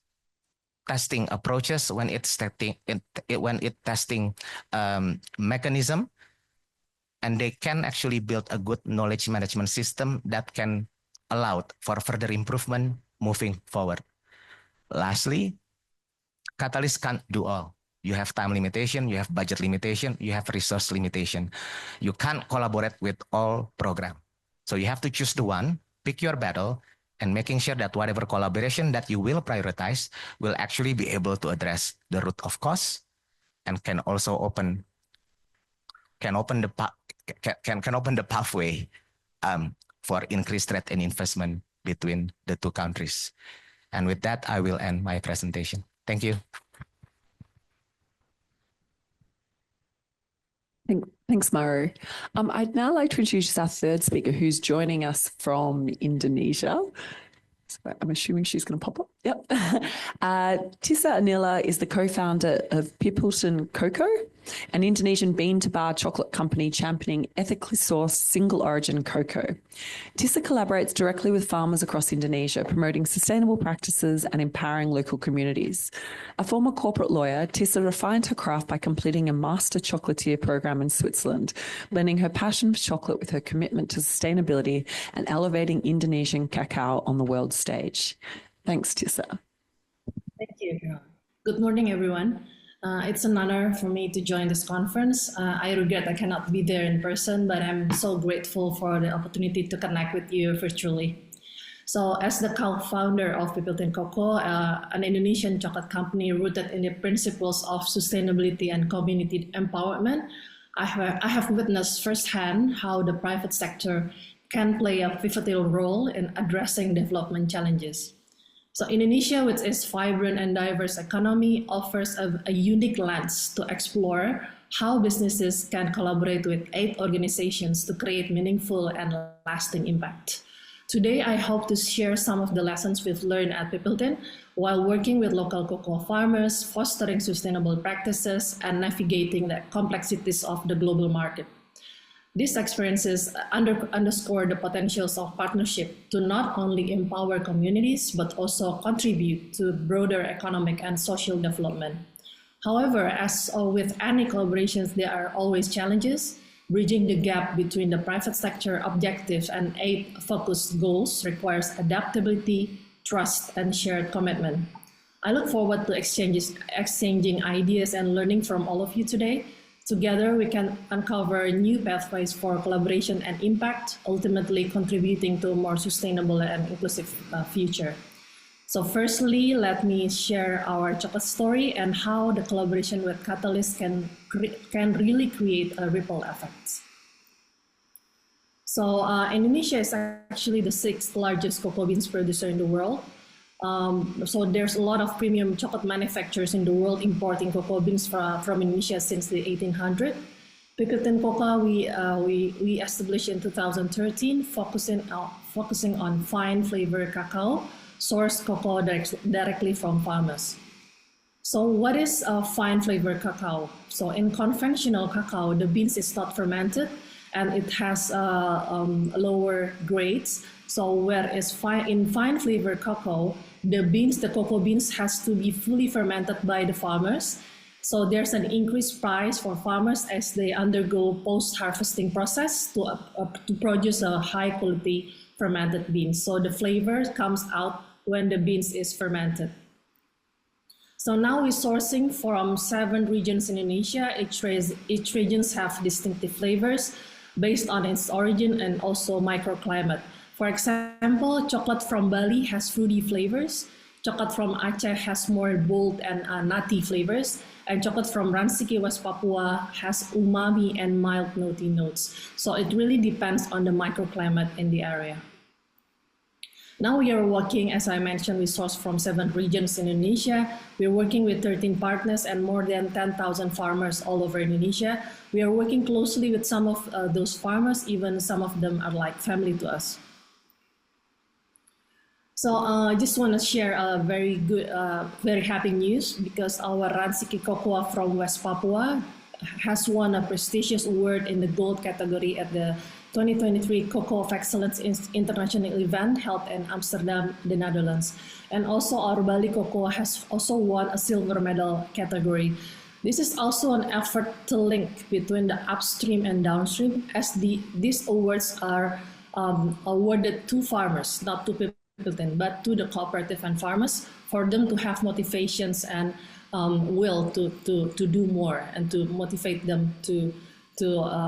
testing approaches, when it's testing mechanism, and they can actually build a good knowledge management system that can allow for further improvement moving forward. Lastly, Katalis can't do all. You have time limitation, you have budget limitation, you have resource limitation. You can't collaborate with all programs. So you have to choose the one, pick your battle, and making sure that whatever collaboration that you will prioritize will actually be able to address the root of cause and can also open the pathway for increased trade and investment between the two countries. And with that, I will end my presentation. Thank you. Thanks, Maru. I'd now like to introduce our third speaker who's joining us from Indonesia. So I'm assuming she's going to pop up. Yep. Tissa Aunilla is the co-founder of Pipiltin Cocoa, an Indonesian bean-to-bar chocolate company championing ethically sourced single-origin cocoa. Tissa collaborates directly with farmers across Indonesia, promoting sustainable practices and empowering local communities. A former corporate lawyer, Tissa refined her craft by completing a master chocolatier program in Switzerland, blending her passion for chocolate with her commitment to sustainability and elevating Indonesian cacao on the world stage. Thanks, Tissa. Thank you. Good morning, everyone. It's an honor for me to join this conference. I regret I cannot be there in person, but I'm so grateful for the opportunity to connect with you virtually. So as the co-founder of Pipiltin Cocoa, an Indonesian chocolate company rooted in the principles of sustainability and community empowerment, I have witnessed firsthand how the private sector can play a pivotal role in addressing development challenges. So Indonesia, with its vibrant and diverse economy, offers a unique lens to explore how businesses can collaborate with aid organizations to create meaningful and lasting impact. Today, I hope to share some of the lessons we've learned at Pipiltin while working with local cocoa farmers, fostering sustainable practices, and navigating the complexities of the global market. These experiences underscore the potentials of partnership to not only empower communities, but also contribute to broader economic and social development. However, as with any collaborations, there are always challenges. Bridging the gap between the private sector objectives and aid-focused goals requires adaptability, trust, and shared commitment. I look forward to exchanging ideas and learning from all of you today. Together, we can uncover new pathways for collaboration and impact, ultimately contributing to a more sustainable and inclusive future. So firstly, let me share our chocolate story and how the collaboration with Katalis can really create a ripple effect. So Indonesia is actually the 6th largest cocoa beans producer in the world. So there's a lot of premium chocolate manufacturers in the world importing cocoa beans from Indonesia since the 1800s. Pipiltin Cocoa we established in 2013, focusing on fine flavor cacao, sourced cocoa directly from farmers. So what is a fine flavor cacao? So in conventional cacao, the beans is not fermented and it has lower grades. So whereas in fine flavor cacao, the beans, the cocoa beans, has to be fully fermented by the farmers. So there's an increased price for farmers as they undergo post-harvesting process to produce a high-quality fermented beans. So the flavor comes out when the beans is fermented. So now we're sourcing from 7 regions in Indonesia. Each region have distinctive flavors based on its origin and also microclimate. For example, chocolate from Bali has fruity flavors. Chocolate from Aceh has more bold and nutty flavors. And chocolate from Ransiki, West Papua has umami and mild nutty notes. So it really depends on the microclimate in the area. Now we are working, as I mentioned, we source from 7 regions in Indonesia. We're working with 13 partners and more than 10,000 farmers all over Indonesia. We are working closely with some of those farmers, even some of them are like family to us. So I just want to share a very good, very happy news because our Ransiki cocoa from West Papua has won a prestigious award in the gold category at the 2023 Cocoa of Excellence International event held in Amsterdam, the Netherlands. And also our Bali cocoa has also won a silver medal category. This is also an effort to link between the upstream and downstream as these awards are awarded to farmers, not to Pipiltin, but to the cooperative and farmers for them to have motivations and will to do more and to motivate them to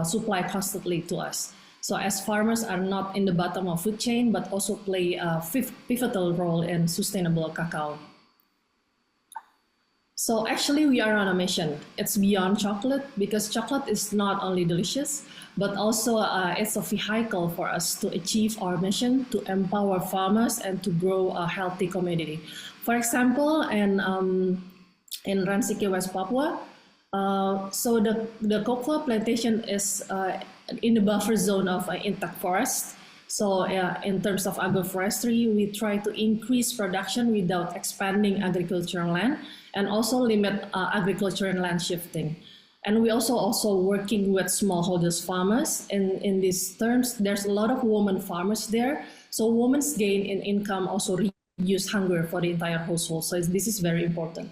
supply constantly to us. So as farmers are not in the bottom of food chain, but also play a pivotal role in sustainable cacao. So actually we are on a mission. It's beyond chocolate because chocolate is not only delicious, but also it's a vehicle for us to achieve our mission to empower farmers and to grow a healthy community. For example, in Ransiki, West Papua, so the cocoa plantation is in the buffer zone of intact forest. So in terms of agroforestry, we try to increase production without expanding agricultural land and also limit agricultural land shifting. And we also working with smallholders farmers. In these terms, there's a lot of women farmers there. So women's gain in income also reduce hunger for the entire household. So this is very important.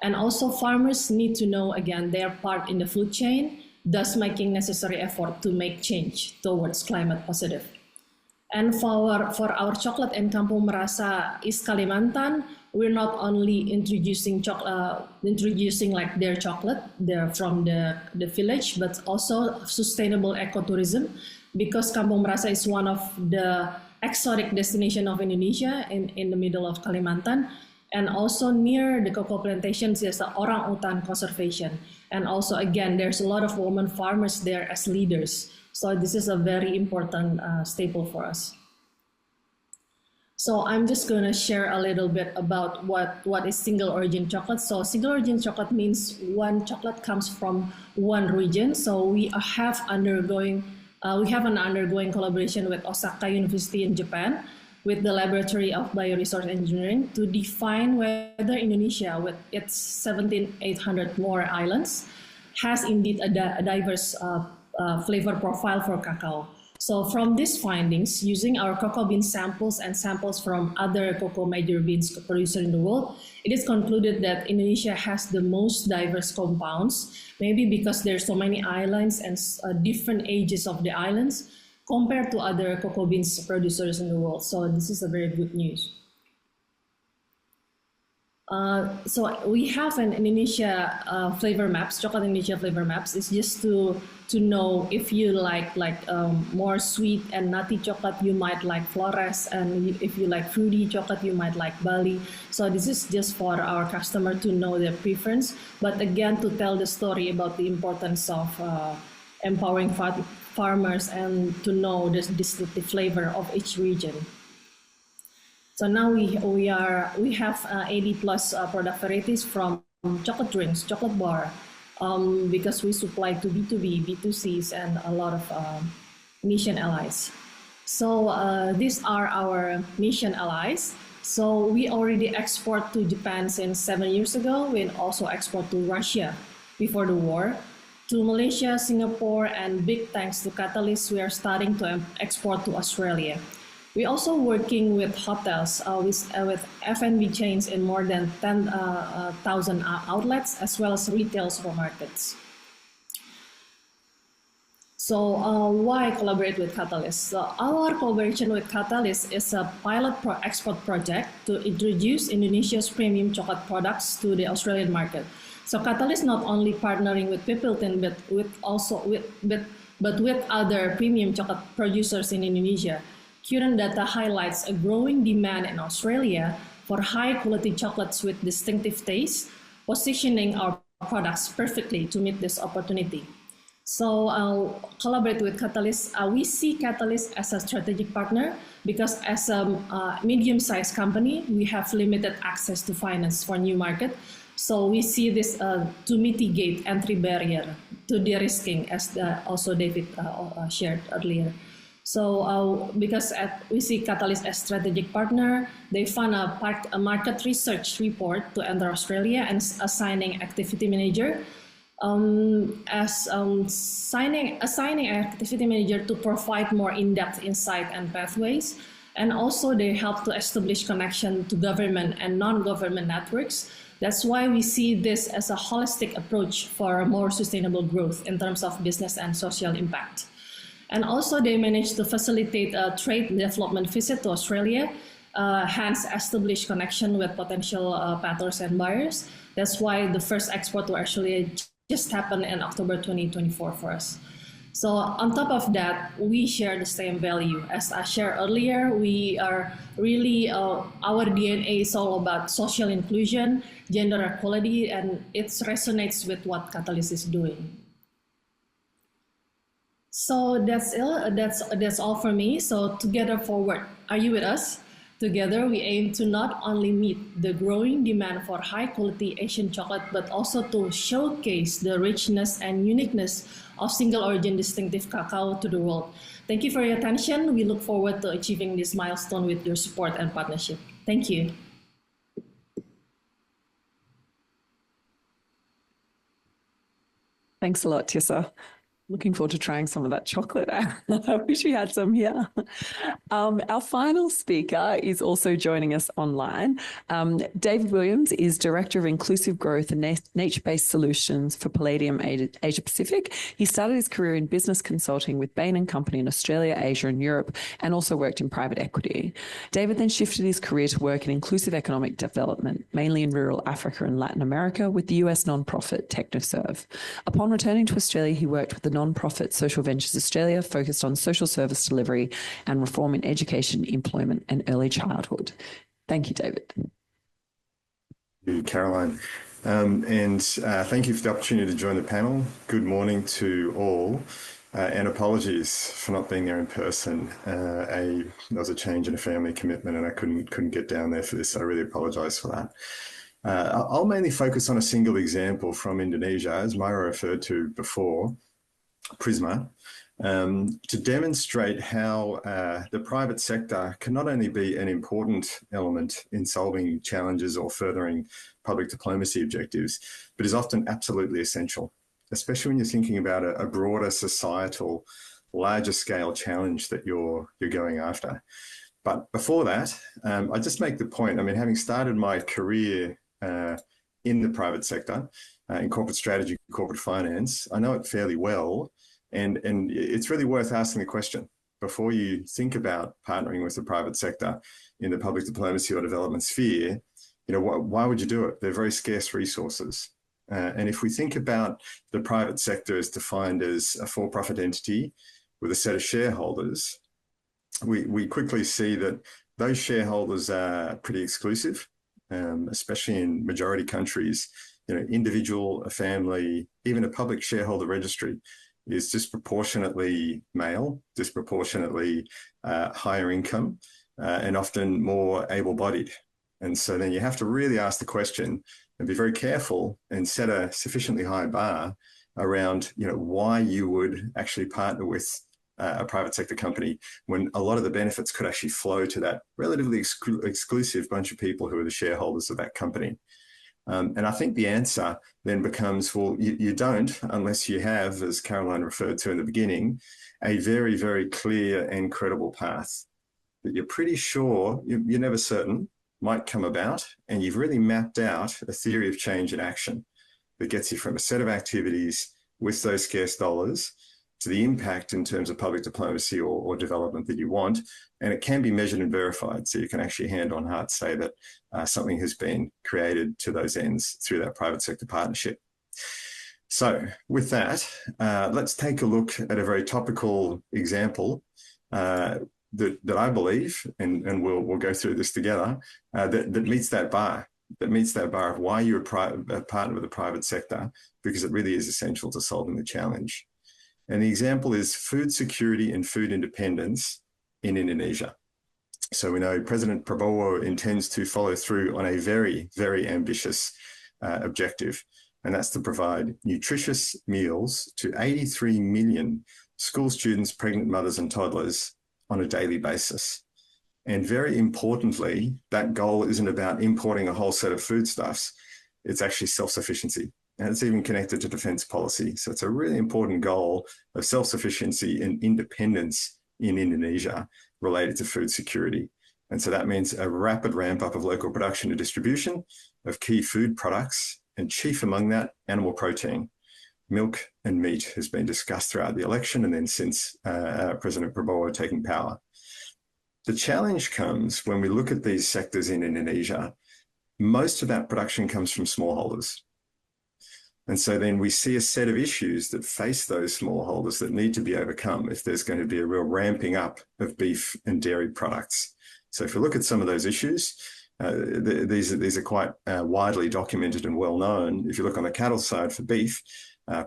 And also farmers need to know, again, their part in the food chain, thus making necessary effort to make change towards climate positive. And for our chocolate in Kampung Merasa East Kalimantan, we're not only introducing like their chocolate from the village, but also sustainable ecotourism, because Kampung Merasa is one of the exotic destination of Indonesia in the middle of Kalimantan. And also near the cocoa plantations, there's the orang-utan conservation. And also, again, there's a lot of women farmers there as leaders. So this is a very important staple for us. So I'm just going to share a little bit about what is single origin chocolate. So single origin chocolate means one chocolate comes from one region. So we have an ongoing collaboration with Osaka University in Japan, with the Laboratory of Bioresource Engineering to define whether Indonesia, with its 17,800 more islands, has indeed a diverse flavor profile for cacao. So from these findings, using our cocoa bean samples and samples from other cocoa major beans producers in the world, it is concluded that Indonesia has the most diverse compounds, maybe because there's so many islands and different ages of the islands, compared to other cocoa beans producers in the world. So this is a very good news. So we have an Indonesia flavor maps, chocolate Indonesia flavor maps. It's just to know if you like more sweet and nutty chocolate, you might like Flores, and if you like fruity chocolate, you might like Bali. So this is just for our customer to know their preference, but again to tell the story about the importance of empowering farmers and to know the distinctive flavor of each region. So now we have 80 plus product varieties from chocolate drinks, chocolate bar, because we supply to B2B, B2Cs, and a lot of mission allies. So these are our mission allies. So we already export to Japan since 7 years ago. We also export to Russia before the war, to Malaysia, Singapore, and big thanks to Katalis, we are starting to export to Australia. We also working with hotels, with F&B chains in more than 10,000 outlets, as well as retail supermarkets. So why collaborate with Katalis? So our collaboration with Katalis is a pilot export project to introduce Indonesia's premium chocolate products to the Australian market. So Katalis not only partnering with Pipiltin, but with other premium chocolate producers in Indonesia. Current data highlights a growing demand in Australia for high-quality chocolates with distinctive taste, positioning our products perfectly to meet this opportunity. So collaborate with Katalis. We see Katalis as a strategic partner because as a medium-sized company, we have limited access to finance for new market. So we see this to mitigate entry barrier to de-risking, as also David shared earlier. So because we see Katalis as strategic partner, they fund a market research report to enter Australia and assigning activity manager. Assigning activity manager to provide more in-depth insight and pathways. And also they help to establish connection to government and non-government networks. That's why we see this as a holistic approach for more sustainable growth in terms of business and social impact. And also they managed to facilitate a trade development visit to Australia, hence establish connection with potential patrons and buyers. That's why the first export to Australia just happened in October 2024 for us. So on top of that, we share the same value. As I shared earlier, we are really, our DNA is all about social inclusion, gender equality, and it resonates with what Katalis is doing. So that's all for me. So together forward, are you with us? Together, we aim to not only meet the growing demand for high-quality Asian chocolate, but also to showcase the richness and uniqueness of single-origin distinctive cacao to the world. Thank you for your attention. We look forward to achieving this milestone with your support and partnership. Thank you. Thanks a lot, Tissa. Looking forward to trying some of that chocolate. I wish we had some here. Our final speaker is also joining us online. David Williams is Director of Inclusive Growth and Nature-Based Solutions for Palladium Asia Pacific. He started his career in business consulting with Bain & Company in Australia, Asia and Europe, and also worked in private equity. David then shifted his career to work in inclusive economic development, mainly in rural Africa and Latin America, with the US nonprofit TechnoServe. Upon returning to Australia, he worked with the nonprofit Social Ventures Australia, focused on social service delivery and reform in education, employment and early childhood. Thank you, David. Thank you, Caroline. Thank you for the opportunity to join the panel. Good morning to all, and apologies for not being there in person. There was a change in a family commitment and I couldn't get down there for this. So I really apologize for that. I'll mainly focus on a single example from Indonesia, as Myra referred to before, Prisma, to demonstrate how the private sector can not only be an important element in solving challenges or furthering public diplomacy objectives, but is often absolutely essential, especially when you're thinking about a broader societal, larger scale challenge that you're going after. But before that, I just make the point, I mean, having started my career in the private sector, in corporate strategy, corporate finance, I know it fairly well. And it's really worth asking the question before you think about partnering with the private sector in the public diplomacy or development sphere, you know, why would you do it? They're very scarce resources. And if we think about the private sector as defined as a for-profit entity with a set of shareholders, we quickly see that those shareholders are pretty exclusive, especially in majority countries. You know, individual, a family, even a public shareholder registry is disproportionately male, disproportionately higher income, and often more able-bodied. And so then you have to really ask the question and be very careful and set a sufficiently high bar around, you know, why you would actually partner with a private sector company when a lot of the benefits could actually flow to that relatively exclusive bunch of people who are the shareholders of that company. And I think the answer then becomes, well, you don't unless you have, as Caroline referred to in the beginning, a very, very clear and credible path. that you're pretty sure, you're never certain, might come about, and you've really mapped out a theory of change in action that gets you from a set of activities with those scarce dollars to the impact in terms of public diplomacy or development that you want. And it can be measured and verified. So you can actually hand on heart say that something has been created to those ends through that private sector partnership. So with that, let's take a look at a very topical example that I believe, and we'll go through this together, that meets that bar. That meets that bar of why you're a partner with the private sector, because it really is essential to solving the challenge. And the example is food security and food independence in Indonesia. So we know President Prabowo intends to follow through on a very, very ambitious objective, and that's to provide nutritious meals to 83 million school students, pregnant mothers and toddlers on a daily basis. And very importantly, that goal isn't about importing a whole set of foodstuffs. It's actually self-sufficiency. And it's even connected to defense policy. So it's a really important goal of self-sufficiency and independence in Indonesia related to food security. And so that means a rapid ramp up of local production and distribution of key food products, and chief among that, animal protein. Milk and meat has been discussed throughout the election and then since President Prabowo taking power. The challenge comes when we look at these sectors in Indonesia. Most of that production comes from smallholders. And so then we see a set of issues that face those smallholders that need to be overcome if there's going to be a real ramping up of beef and dairy products. So if you look at some of those issues, these are quite widely documented and well known. If you look on the cattle side for beef,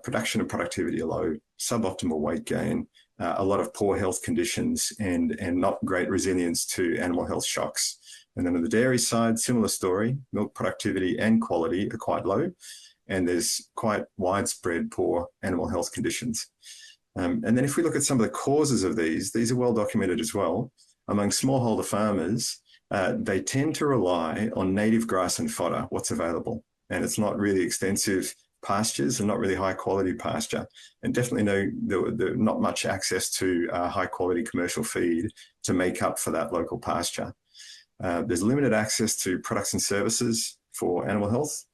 production and productivity are low, suboptimal weight gain, a lot of poor health conditions and not great resilience to animal health shocks. And then on the dairy side, similar story, milk productivity and quality are quite low, and there's quite widespread poor animal health conditions. And then if we look at some of the causes of these are well documented as well. Among smallholder farmers, they tend to rely on native grass and fodder, what's available. And it's not really extensive pastures and not really high quality pasture, and definitely not much access to high quality commercial feed to make up for that local pasture. There's limited access to products and services for animal health,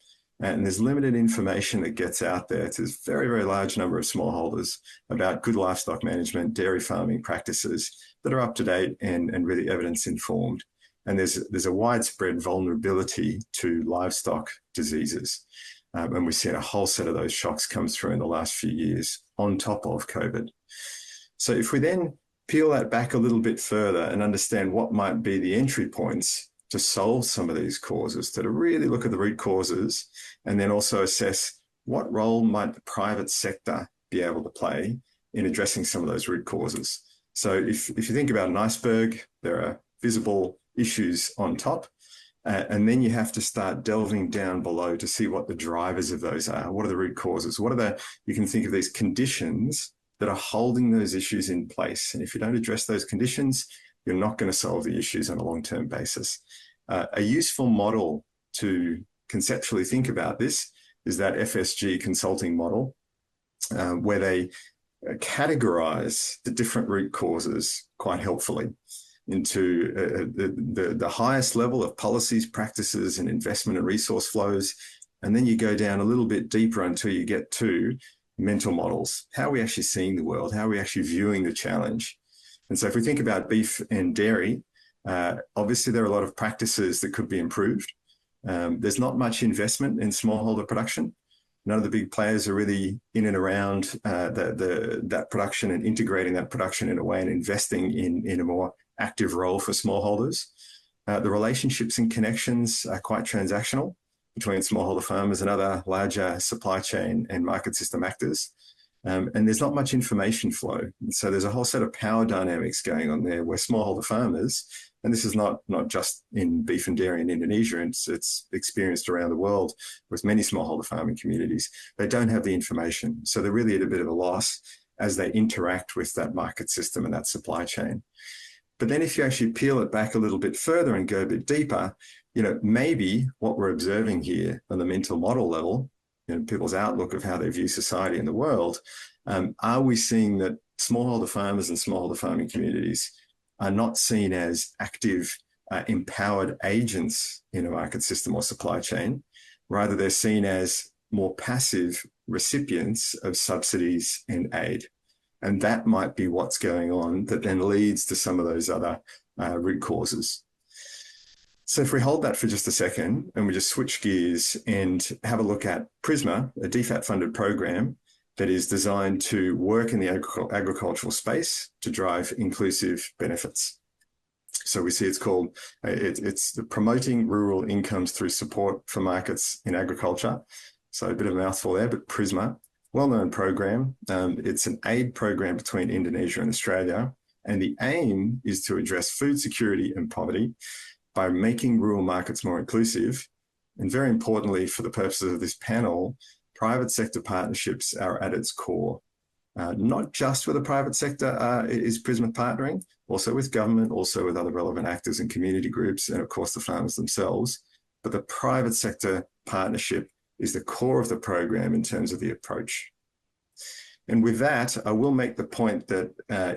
and there's limited information that gets out there to this very, very large number of smallholders about good livestock management, dairy farming practices that are up to date and really evidence informed. And there's a widespread vulnerability to livestock diseases. And we've seen a whole set of those shocks come through in the last few years on top of COVID. So if we then peel that back a little bit further and understand what might be the entry points to solve some of these causes, to really look at the root causes and then also assess what role might the private sector be able to play in addressing some of those root causes. So if you think about an iceberg, there are visible issues on top. And then you have to start delving down below to see what the drivers of those are. What are the root causes? You can think of these conditions that are holding those issues in place. And if you don't address those conditions, you're not going to solve the issues on a long-term basis. A useful model to conceptually think about this is that FSG consulting model, where they categorize the different root causes quite helpfully into the highest level of policies, practices, and investment and resource flows. And then you go down a little bit deeper until you get to mental models. How are we actually seeing the world? How are we actually viewing the challenge? And so if we think about beef and dairy, obviously there are a lot of practices that could be improved. There's not much investment in smallholder production. None of the big players are really in and around that production and integrating that production in a way and investing in a more active role for smallholders. The relationships and connections are quite transactional between smallholder farmers and other larger supply chain and market system actors. And there's not much information flow. And so there's a whole set of power dynamics going on there where smallholder farmers, and this is not just in beef and dairy in Indonesia, it's experienced around the world with many smallholder farming communities, they don't have the information. So they're really at a bit of a loss as they interact with that market system and that supply chain. But then if you actually peel it back a little bit further and go a bit deeper, maybe what we're observing here on the mental model level, people's outlook of how they view society and the world, are we seeing that smallholder farmers and smallholder farming communities are not seen as active, empowered agents in a market system or supply chain. Rather, they're seen as more passive recipients of subsidies and aid. And that might be what's going on that then leads to some of those other root causes. So if we hold that for just a second and we just switch gears and have a look at Prisma, a DFAT-funded program that is designed to work in the agricultural space to drive inclusive benefits. So we see it's called, it's the Promoting Rural Incomes Through Support for Markets in Agriculture. So a bit of a mouthful there, but Prisma, well-known program. It's an aid program between Indonesia and Australia. And the aim is to address food security and poverty by making rural markets more inclusive. And very importantly, for the purposes of this panel, private sector partnerships are at its core. Not just with the private sector is Prisma partnering, also with government, also with other relevant actors and community groups, and of course the farmers themselves. But the private sector partnership is the core of the program in terms of the approach. And with that, I will make the point that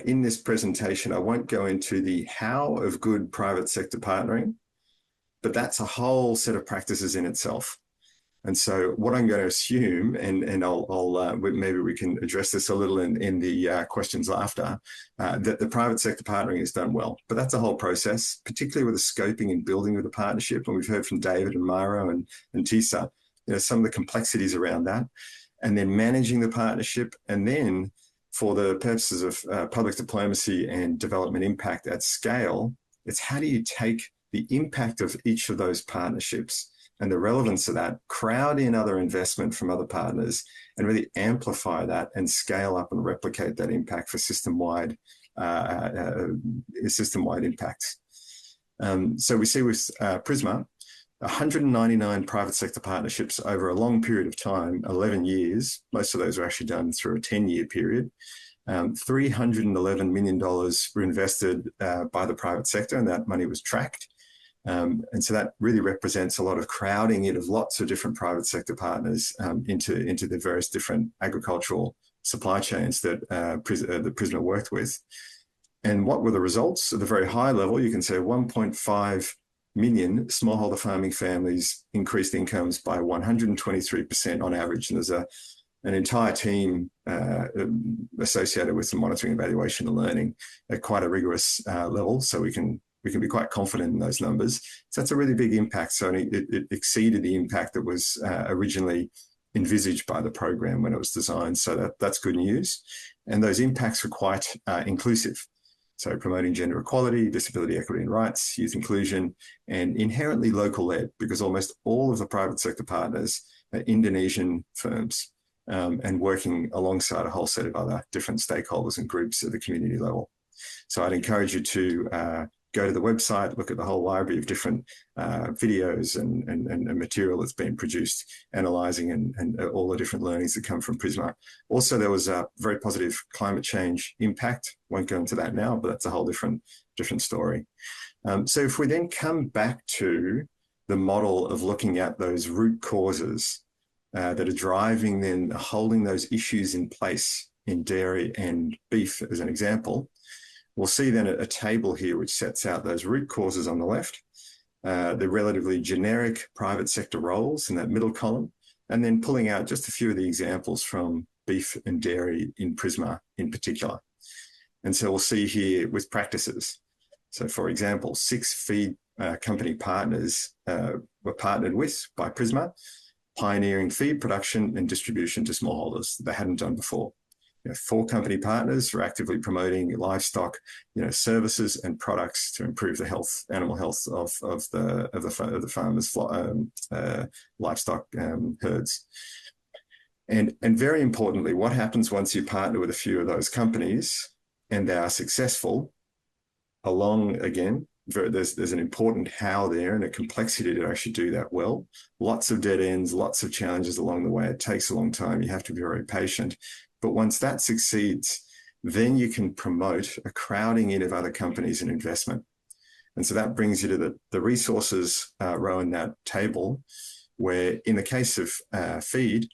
in this presentation, I won't go into the how of good private sector partnering, but that's a whole set of practices in itself. And so what I'm going to assume, and I'll maybe we can address this a little in the questions after, that the private sector partnering is done well. But that's a whole process, particularly with the scoping and building of the partnership. And we've heard from David and Maro and Tissa, some of the complexities around that. And then managing the partnership. And then for the purposes of public diplomacy and development impact at scale, it's how do you take the impact of each of those partnerships and the relevance of that, crowd in other investment from other partners, and really amplify that and scale up and replicate that impact for system-wide impacts. So we see with Prisma, 199 private sector partnerships over a long period of time, 11 years. Most of those were actually done through a 10-year period. $311 million were invested by the private sector, and that money was tracked. And so that really represents a lot of crowding in of lots of different private sector partners into the various different agricultural supply chains that Prisma worked with. And what were the results? At the very high level, you can say 1.5 million smallholder farming families increased incomes by 123% on average. And there's an entire team associated with the monitoring, evaluation, and learning at quite a rigorous level. So we can be quite confident in those numbers. So that's a really big impact. So it exceeded the impact that was originally envisaged by the program when it was designed. So that's good news. And those impacts were quite inclusive. So promoting gender equality, disability equity and rights, youth inclusion, and inherently local led, because almost all of the private sector partners are Indonesian firms and working alongside a whole set of other different stakeholders and groups at the community level. So I'd encourage you to go to the website, look at the whole library of different videos and material that's been produced, analysing and all the different learnings that come from Prisma. Also, there was a very positive climate change impact. Won't go into that now, but that's a whole different story. So if we then come back to the model of looking at those root causes that are driving then holding those issues in place in dairy and beef as an example, we'll see then a table here which sets out those root causes on the left, the relatively generic private sector roles in that middle column, and then pulling out just a few of the examples from beef and dairy in Prisma in particular. And so we'll see here with practices. So for example, 6 feed company partners were partnered with by Prisma, pioneering feed production and distribution to smallholders that they hadn't done before. 4 company partners are actively promoting livestock, services and products to improve the health, animal health of the farmers' livestock herds. And very importantly, what happens once you partner with a few of those companies and they are successful? There's an important how there and a complexity to actually do that well. Lots of dead ends, lots of challenges along the way. It takes a long time. You have to be very patient. But once that succeeds, then you can promote a crowding in of other companies and investment. And so that brings you to the resources row in that table, where in the case of feed,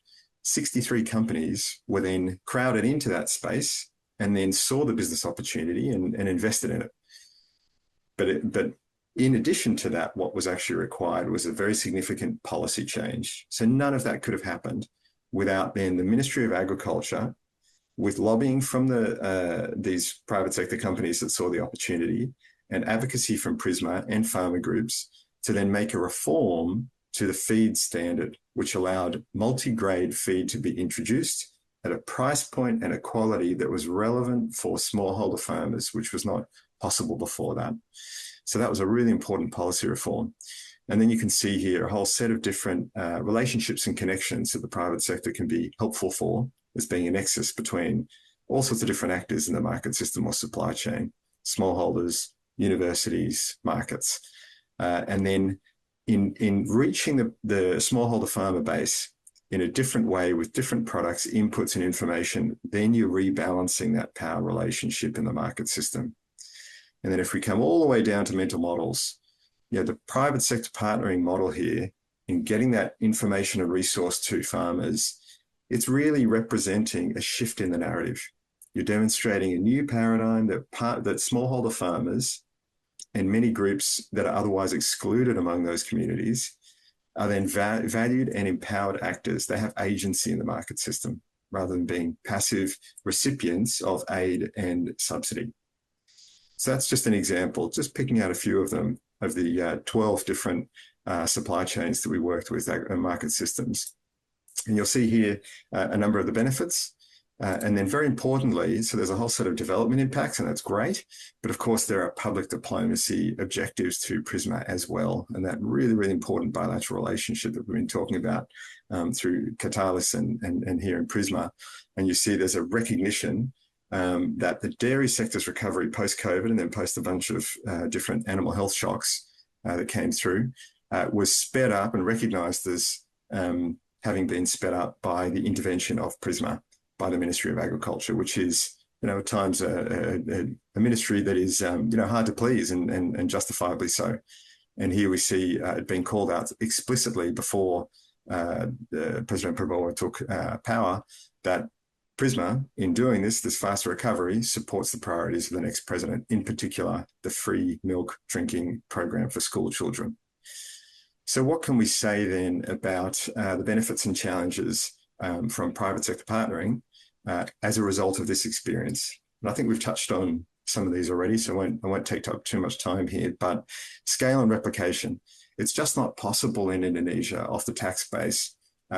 63 companies were then crowded into that space and then saw the business opportunity and invested in it. But in addition to that, what was actually required was a very significant policy change. So none of that could have happened without then the Ministry of Agriculture, with lobbying from these private sector companies that saw the opportunity, and advocacy from Prisma and farmer groups, to then make a reform to the feed standard, which allowed multi-grade feed to be introduced at a price point and a quality that was relevant for smallholder farmers, which was not possible before that. So that was a really important policy reform. And then you can see here a whole set of different relationships and connections that the private sector can be helpful for, as being a nexus between all sorts of different actors in the market system or supply chain, smallholders, universities, markets. And then in reaching the smallholder farmer base in a different way with different products, inputs and information, then you're rebalancing that power relationship in the market system. And then if we come all the way down to mental models, the private sector partnering model here in getting that information and resource to farmers, it's really representing a shift in the narrative. You're demonstrating a new paradigm that smallholder farmers and many groups that are otherwise excluded among those communities are then valued and empowered actors. They have agency in the market system rather than being passive recipients of aid and subsidy. So that's just an example, just picking out a few of them, of the 12 different supply chains that we worked with, market systems. And you'll see here a number of the benefits. And then very importantly, so there's a whole set of development impacts, and that's great. But of course, there are public diplomacy objectives to Prisma as well. And that really, really important bilateral relationship that we've been talking about through Katalis and here in Prisma. And you see there's a recognition that the dairy sector's recovery post-COVID and then post a bunch of different animal health shocks that came through was sped up and recognised as having been sped up by the intervention of Prisma by the Ministry of Agriculture, which is, at times a ministry that is, hard to please and justifiably so. And here we see it being called out explicitly before President Prabowo took power, that Prisma, in doing this faster recovery, supports the priorities of the next president, in particular, the free milk drinking program for school children. So what can we say then about the benefits and challenges from private sector partnering as a result of this experience? And I think we've touched on some of these already, so I won't take up too much time here, but scale and replication. It's just not possible in Indonesia off the tax base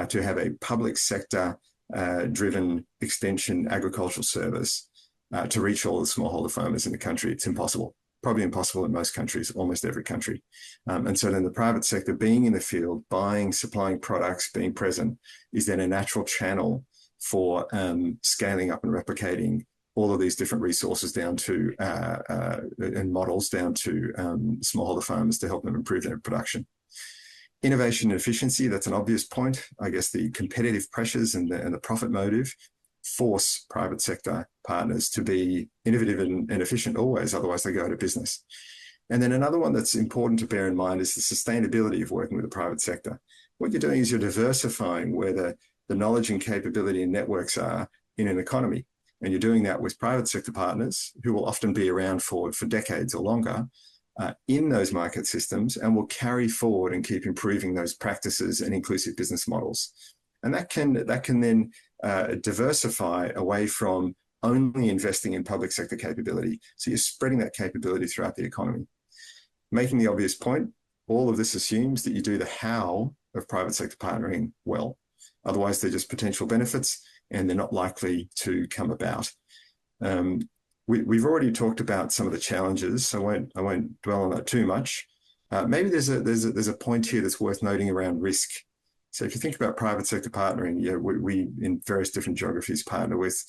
to have a public sector driven extension agricultural service to reach all the smallholder farmers in the country. It's impossible. Probably impossible in most countries, almost every country. And so then the private sector being in the field, buying, supplying products, being present, is then a natural channel for scaling up and replicating all of these different resources down to and models down to smallholder farmers to help them improve their production. Innovation and efficiency, that's an obvious point. I guess the competitive pressures and the profit motive force private sector partners to be innovative and efficient always, otherwise they go out of business. And then another one that's important to bear in mind is the sustainability of working with the private sector. What you're doing is you're diversifying where the knowledge and capability and networks are in an economy. And you're doing that with private sector partners who will often be around for decades or longer in those market systems and will carry forward and keep improving those practices and inclusive business models. And that can then diversify away from only investing in public sector capability. So you're spreading that capability throughout the economy. Making the obvious point, all of this assumes that you do the how of private sector partnering well. Otherwise, they're just potential benefits and they're not likely to come about. We've already talked about some of the challenges, so I won't dwell on that too much. Maybe there's a point here that's worth noting around risk. So if you think about private sector partnering, we in various different geographies partner with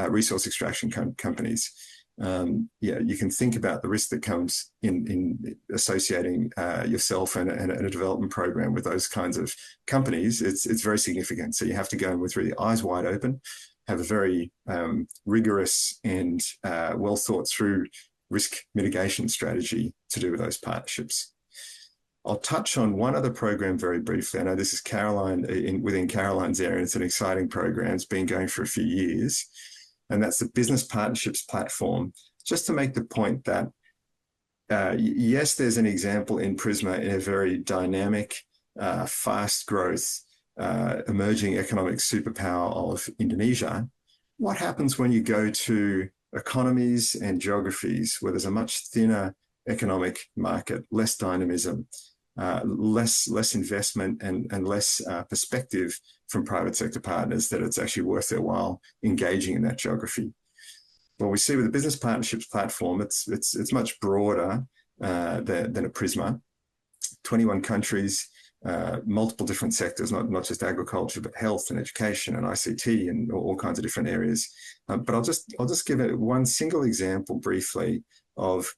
resource extraction companies. You can think about the risk that comes in associating yourself and a development program with those kinds of companies. It's very significant. So you have to go in with really eyes wide open, have a very rigorous and well thought through risk mitigation strategy to do with those partnerships. I'll touch on one other program very briefly. I know this is Caroline within Caroline's area. It's an exciting program. It's been going for a few years. And that's the Business Partnerships Platform, just to make the point that yes, there's an example in Prisma in a very dynamic, fast growth, emerging economic superpower of Indonesia. What happens when you go to economies and geographies where there's a much thinner economic market, less dynamism, less investment and less perspective from private sector partners that it's actually worth their while engaging in that geography? Well, we see with the business partnerships platform, it's much broader than a Prisma. 21 countries, multiple different sectors, not just agriculture, but health and education and ICT and all kinds of different areas. But I'll just give it one single example briefly of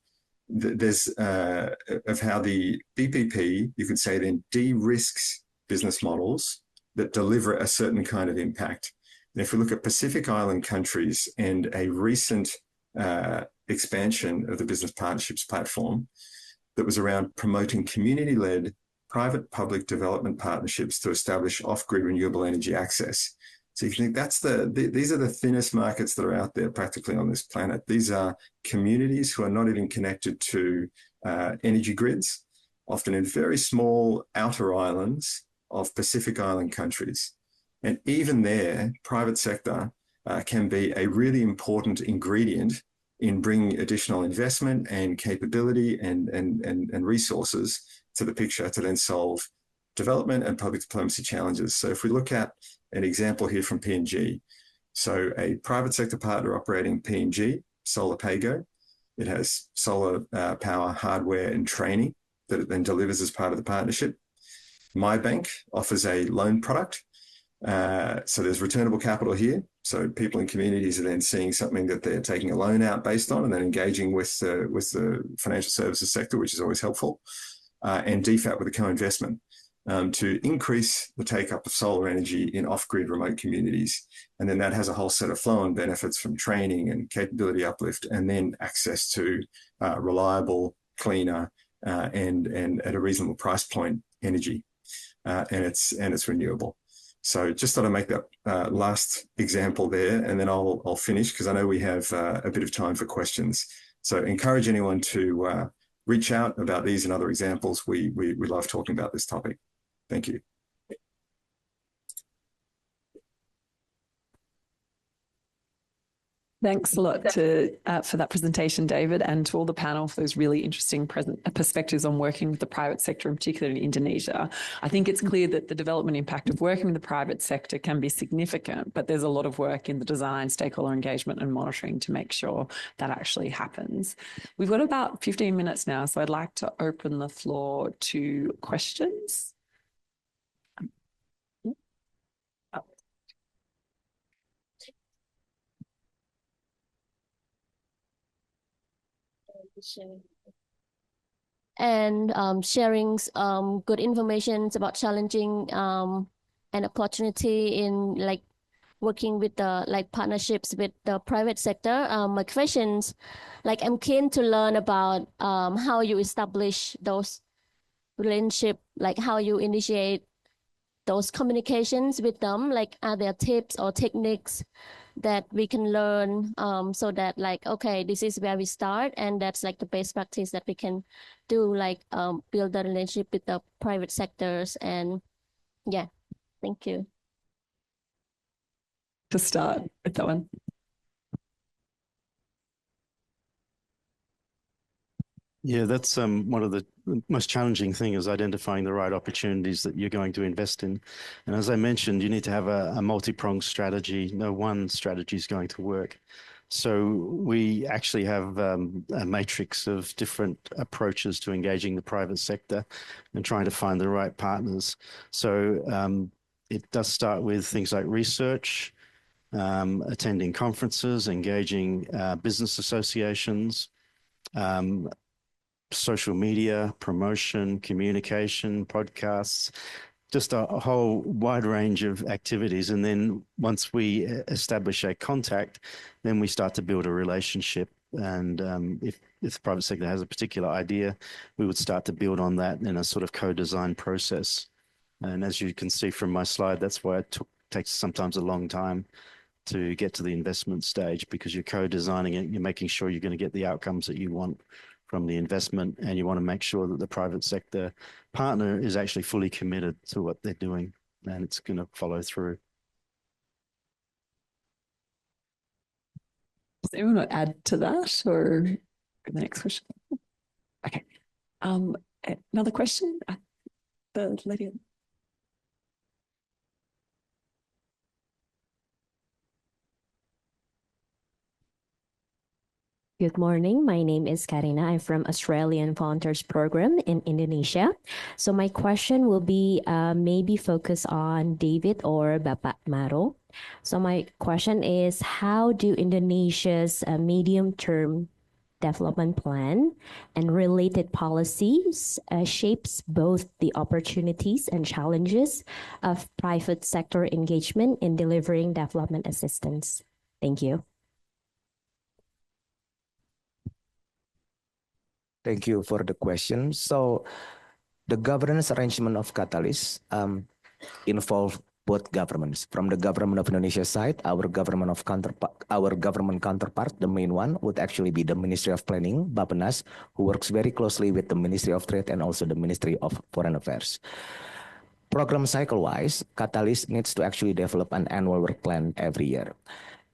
of how the BPP, you could say, then de-risks business models that deliver a certain kind of impact. And if we look at Pacific Island countries and a recent expansion of the business partnerships platform that was around promoting community-led private-public development partnerships to establish off-grid renewable energy access. So you can think these are the thinnest markets that are out there practically on this planet. These are communities who are not even connected to energy grids, often in very small outer islands of Pacific Island countries. And even there, private sector can be a really important ingredient in bringing additional investment and capability and resources to the picture to then solve development and public diplomacy challenges. So if we look at an example here from PNG, so a private sector partner operating PNG, Solar Pago, it has solar power hardware and training that it then delivers as part of the partnership. MyBank offers a loan product. So there's returnable capital here. So people in communities are then seeing something that they're taking a loan out based on and then engaging with the financial services sector, which is always helpful. And DFAT with a co-investment to increase the take-up of solar energy in off-grid remote communities. And then that has a whole set of flow-on benefits from training and capability uplift, and then access to reliable, cleaner, and at a reasonable price point energy. And it's renewable. So just thought I'd make that last example there, and then I'll finish because I know we have a bit of time for questions. So encourage anyone to reach out about these and other examples. We love talking about this topic. Thank you. Thanks a lot for that presentation, David, and to all the panel for those really interesting perspectives on working with the private sector, in particular in Indonesia. I think it's clear that the development impact of working with the private sector can be significant, but there's a lot of work in the design, stakeholder engagement and monitoring to make sure that actually happens. We've got about 15 minutes now, so I'd like to open the floor to questions. And sharing good information about challenging and opportunity in like working with the partnerships with the private sector. My questions, I'm keen to learn about how you establish those relationships, how you initiate those communications with them. Are there tips or techniques that we can learn so that okay, this is where we start, and that's the best practice that we can do, build the relationship with the private sectors. And yeah, thank you. To start with that one. Yeah, that's one of the most challenging things is identifying the right opportunities that you're going to invest in. And as I mentioned, you need to have a multi-pronged strategy. No one strategy is going to work. So we actually have a matrix of different approaches to engaging the private sector and trying to find the right partners. So it does start with things like research, attending conferences, engaging business associations, social media, promotion, communication, podcasts, just a whole wide range of activities. And then once we establish a contact, then we start to build a relationship. And if the private sector has a particular idea, we would start to build on that in a sort of co-design process. And as you can see from my slide, that's why it takes sometimes a long time to get to the investment stage, because you're co-designing it, you're making sure you're going to get the outcomes that you want from the investment, and you want to make sure that the private sector partner is actually fully committed to what they're doing and it's going to follow through. Does anyone want to add to that or the next question? Okay. Another question? The lady. Good morning. My name is Karina. I'm from Australian Volunteers Program in Indonesia. So my question will be maybe focus on David or Bapak Maro. So my question is, how do Indonesia's medium-term development plan and related policies shapes both the opportunities and challenges of private sector engagement in delivering development assistance? Thank you. Thank you for the question. So the governance arrangement of Katalis involve both governments. From the government of Indonesia side, our government counterpart, the main one, would actually be the Ministry of Planning, Bappenas, who works very closely with the Ministry of Trade and also the Ministry of Foreign Affairs. Program cycle-wise, Katalis needs to actually develop an annual work plan every year.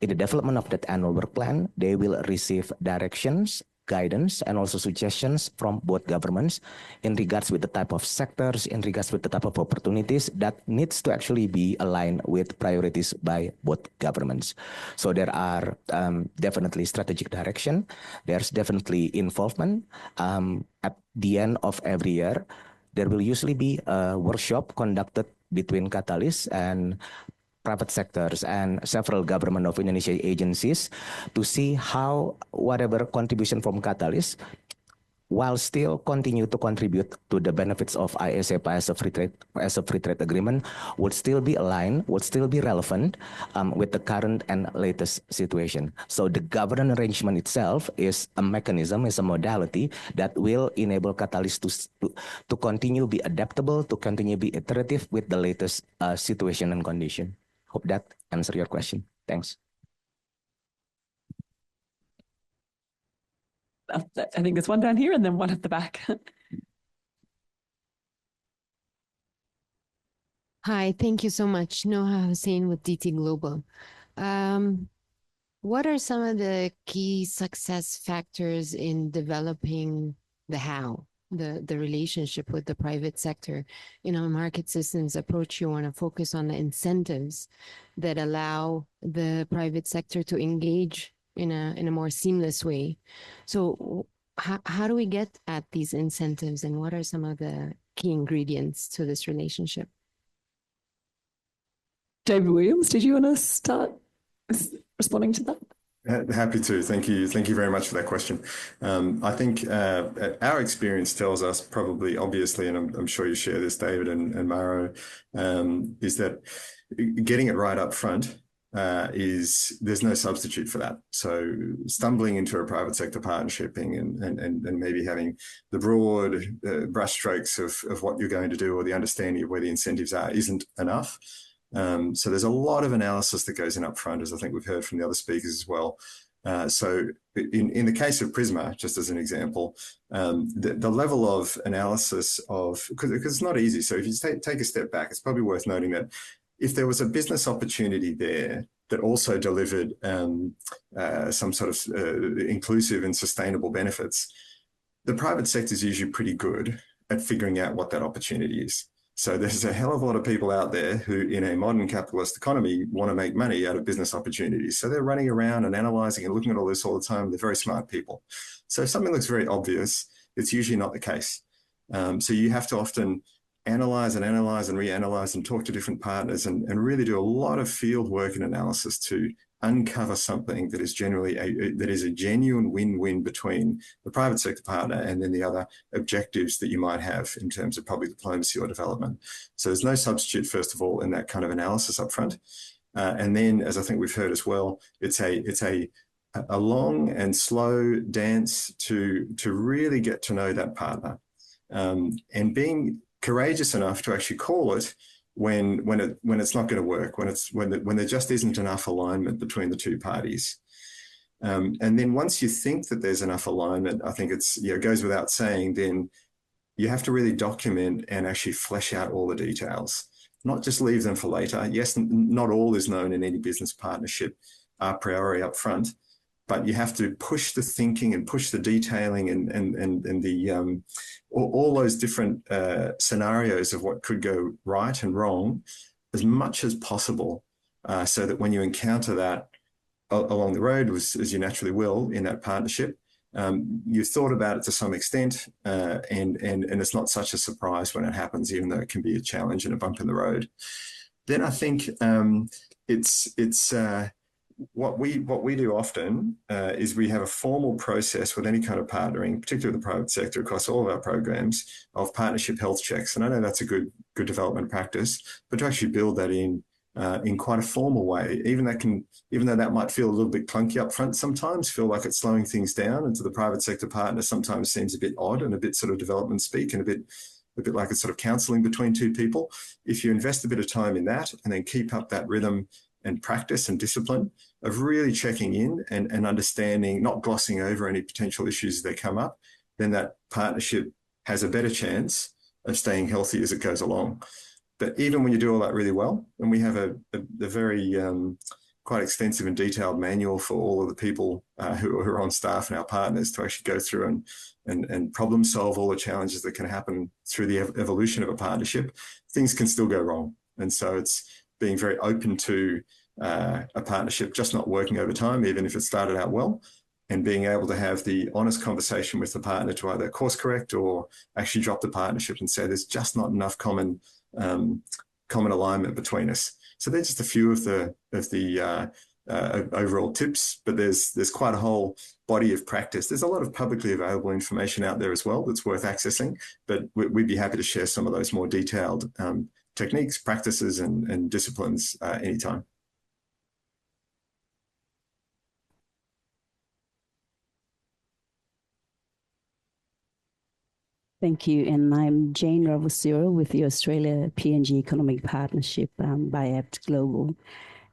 In the development of that annual work plan, they will receive directions, guidance, and also suggestions from both governments in regards with the type of sectors, in regards with the type of opportunities that needs to actually be aligned with priorities by both governments. So there are definitely strategic direction. There's definitely involvement. At the end of every year, there will usually be a workshop conducted between Katalis and private sectors and several government of Indonesia agencies to see how whatever contribution from Katalis while still continue to contribute to the benefits of ISEPA as a free trade agreement would still be aligned, would still be relevant with the current and latest situation. So the governance arrangement itself is a mechanism, is a modality that will enable Katalis to continue be adaptable, to continue be iterative with the latest situation and condition. Hope that answer your question. Thanks. I think there's one down here and then one at the back. Hi, thank you so much. Noha Hussein with DT Global. What are some of the key success factors in developing the how, the relationship with the private sector? In our market systems approach, you want to focus on the incentives that allow the private sector to engage in a more seamless way. So how do we get at these incentives, and what are some of the key ingredients to this relationship? David Williams, did you want to start responding to that? Happy to. Thank you. Thank you very much for that question. I think our experience tells us probably obviously, and I'm sure you share this, David and Maro, is that getting it right up front there's no substitute for that. So stumbling into a private sector partnership and maybe having the broad brushstrokes of what you're going to do or the understanding of where the incentives are isn't enough. So there's a lot of analysis that goes in up front, as I think we've heard from the other speakers as well. So in the case of Prisma, just as an example, the level of analysis of, because it's not easy. So if you take a step back, it's probably worth noting that if there was a business opportunity there that also delivered some sort of inclusive and sustainable benefits, the private sector is usually pretty good at figuring out what that opportunity is. So there's a hell of a lot of people out there who in a modern capitalist economy want to make money out of business opportunities. So they're running around and analyzing and looking at all this all the time. They're very smart people. So if something looks very obvious, it's usually not the case. So you have to often analyze and reanalyze and talk to different partners and really do a lot of field work and analysis to uncover something that is generally a genuine win-win between the private sector partner and then the other objectives that you might have in terms of public diplomacy or development. So there's no substitute, first of all, in that kind of analysis up front. And then, as I think we've heard as well, it's a long and slow dance to really get to know that partner, and being courageous enough to actually call it when it's not going to work, when there just isn't enough alignment between the two parties. And then once you think that there's enough alignment, I think it's, it goes without saying, then you have to really document and actually flesh out all the details, not just leave them for later. Yes, not all is known in any business partnership a priori up front, but you have to push the thinking and push the detailing and the all those different scenarios of what could go right and wrong as much as possible, so that when you encounter that along the road, as you naturally will in that partnership, you've thought about it to some extent, and it's not such a surprise when it happens, even though it can be a challenge and a bump in the road. Then I think it's what we do often is we have a formal process with any kind of partnering, particularly the private sector, across all of our programs, of partnership health checks. And I know that's a good development practice, but to actually build that in quite a formal way, even though that might feel a little bit clunky up front sometimes, feel like it's slowing things down, and to the private sector partner sometimes seems a bit odd and a bit sort of development speak and a bit like it's sort of counselling between two people. If you invest a bit of time in that and then keep up that rhythm and practice and discipline of really checking in and understanding, not glossing over any potential issues that come up, then that partnership has a better chance of staying healthy as it goes along. But even when you do all that really well, and we have a very quite extensive and detailed manual for all of the people who are on staff and our partners to actually go through and problem solve all the challenges that can happen through the evolution of a partnership, things can still go wrong. And so it's being very open to a partnership just not working over time, even if it started out well, and being able to have the honest conversation with the partner to either course correct or actually drop the partnership and say there's just not enough common alignment between us. So they're just a few of the overall tips, but there's quite a whole body of practice. There's a lot of publicly available information out there as well that's worth accessing, but we'd be happy to share some of those more detailed techniques, practices, and disciplines anytime. Thank you. And I'm Jane Ravosiro with the Australia PNG Economic Partnership by APT Global.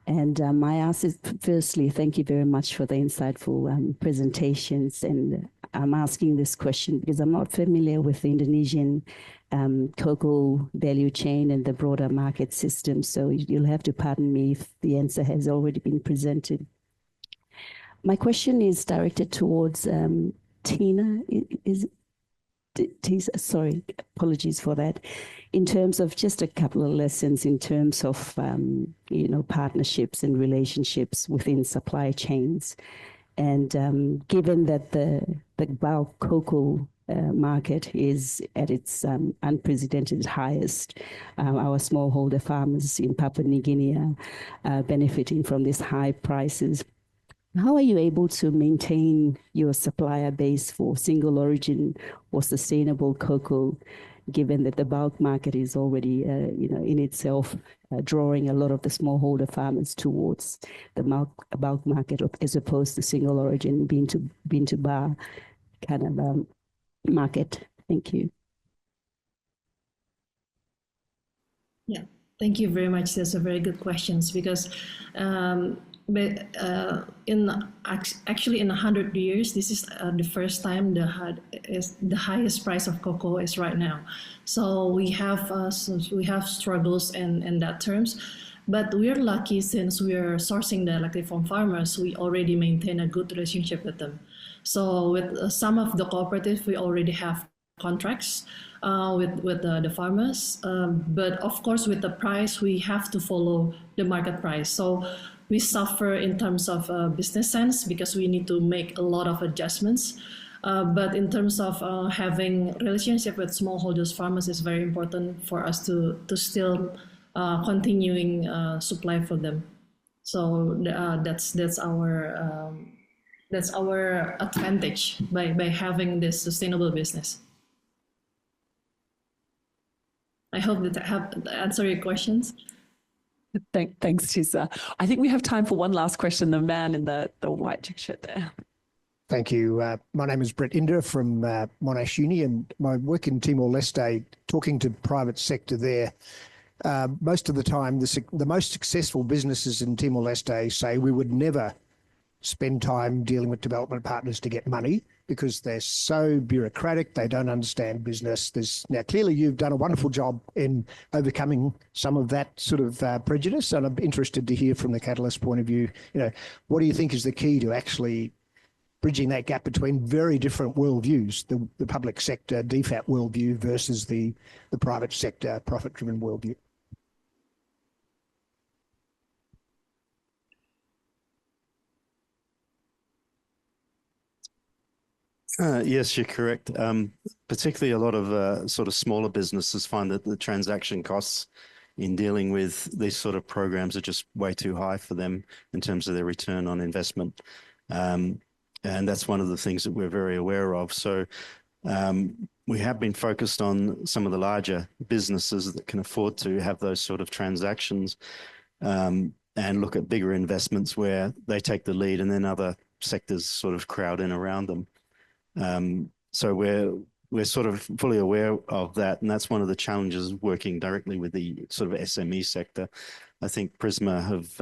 And my ask is, firstly, thank you very much for the insightful presentations. And I'm asking this question because I'm not familiar with the Indonesian cocoa value chain and the broader market system. So you'll have to pardon me if the answer has already been presented. My question is directed towards Tina. Tissa, sorry, apologies for that. In terms of just a couple of lessons in terms of, partnerships and relationships within supply chains. And given that the bulk cocoa market is at its unprecedented highest, our smallholder farmers in Papua New Guinea are benefiting from these high prices. How are you able to maintain your supplier base for single origin or sustainable cocoa, given that the bulk market is already, in itself drawing a lot of the smallholder farmers towards the bulk market as opposed to single origin bean to bar kind of market? Thank you. Yeah, thank you very much. Those are very good questions because. But in 100 years, this is the first time the highest price of cocoa is right now. So we have struggles in that terms, but we're lucky since we're sourcing directly from farmers. We already maintain a good relationship with them. So with some of the cooperatives, we already have contracts with the farmers. But of course, with the price, we have to follow the market price. So we suffer in terms of business sense because we need to make a lot of adjustments. But in terms of having relationship with smallholders farmers is very important for us to still continuing supply for them. So that's our advantage by having this sustainable business. I hope that have answer your questions. Thanks, Tissa. I think we have time for one last question. The man in the white shirt there. Thank you. My name is Brett Inder from Monash Uni, and my work in Timor-Leste, talking to private sector there. Most of the time, the most successful businesses in Timor-Leste say we would never spend time dealing with development partners to get money because they're so bureaucratic, they don't understand business. Now, clearly you've done a wonderful job in overcoming some of that sort of prejudice, and I'm interested to hear from the Katalis point of view, what do you think is the key to actually bridging that gap between very different worldviews, the public sector DFAT worldview versus the private sector profit-driven worldview? Yes, you're correct. Particularly a lot of sort of smaller businesses find that the transaction costs in dealing with these sort of programs are just way too high for them in terms of their return on investment. And that's one of the things that we're very aware of. So we have been focused on some of the larger businesses that can afford to have those sort of transactions and look at bigger investments where they take the lead and then other sectors sort of crowd in around them. So we're sort of fully aware of that, and that's one of the challenges working directly with the sort of SME sector. I think Prisma have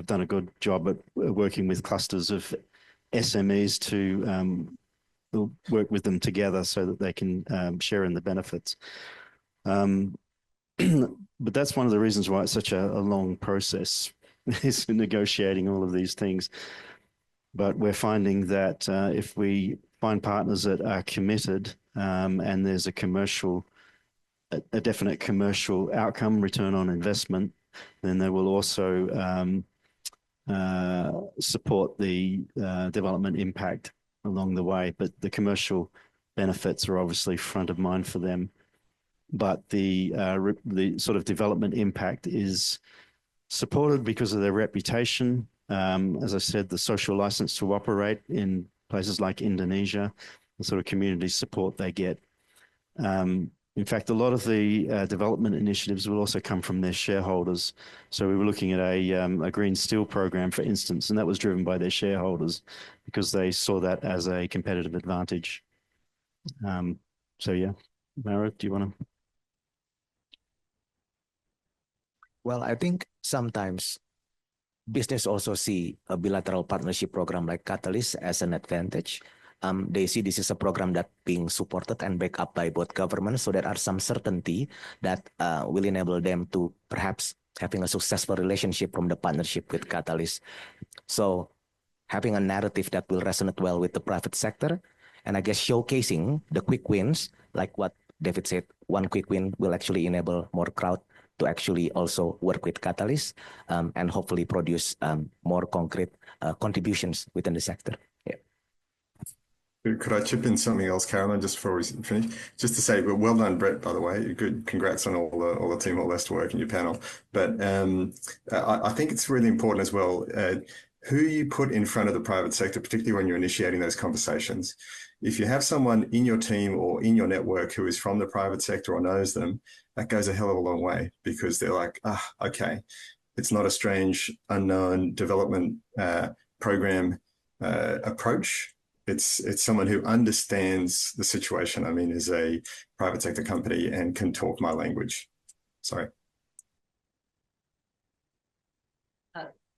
done a good job at working with clusters of SMEs to work with them together so that they can share in the benefits. But that's one of the reasons why it's such a long process is negotiating all of these things. But we're finding that if we find partners that are committed and there's a definite commercial outcome, return on investment, then they will also support the development impact along the way. But the commercial benefits are obviously front of mind for them. But the sort of development impact is supported because of their reputation. As I said, the social license to operate in places like Indonesia, the sort of community support they get. In fact, a lot of the development initiatives will also come from their shareholders. So we were looking at a green steel program, for instance, and that was driven by their shareholders because they saw that as a competitive advantage. So yeah, Mara, do you want to? Well, I think sometimes business also see a bilateral partnership program like Katalis as an advantage. They see this is a program that being supported and backed up by both governments, so there are some certainty that will enable them to perhaps having a successful relationship from the partnership with Katalis. So having a narrative that will resonate well with the private sector, and I guess showcasing the quick wins, like what David said, one quick win will actually enable more crowd to actually also work with Katalis and hopefully produce more concrete contributions within the sector. Yeah. Could I chip in something else, Caroline, just before we finish? Just to say, well done, Brett, by the way. Good, congrats on all the Team All Leste work in your panel. But I think it's really important as well, who you put in front of the private sector, particularly when you're initiating those conversations. If you have someone in your team or in your network who is from the private sector or knows them, that goes a hell of a long way because they're like, okay, it's not a strange, unknown development program approach. It's someone who understands the situation I'm in as a private sector company and can talk my language. Sorry.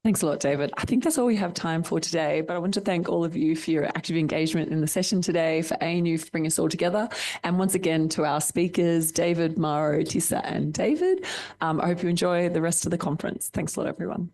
Thanks a lot, David. I think that's all we have time for today, but I want to thank all of you for your active engagement in the session today, for ANU for bringing us all together, and once again to our speakers, David, Maro, Tissa, and David. I hope you enjoy the rest of the conference. Thanks a lot, everyone.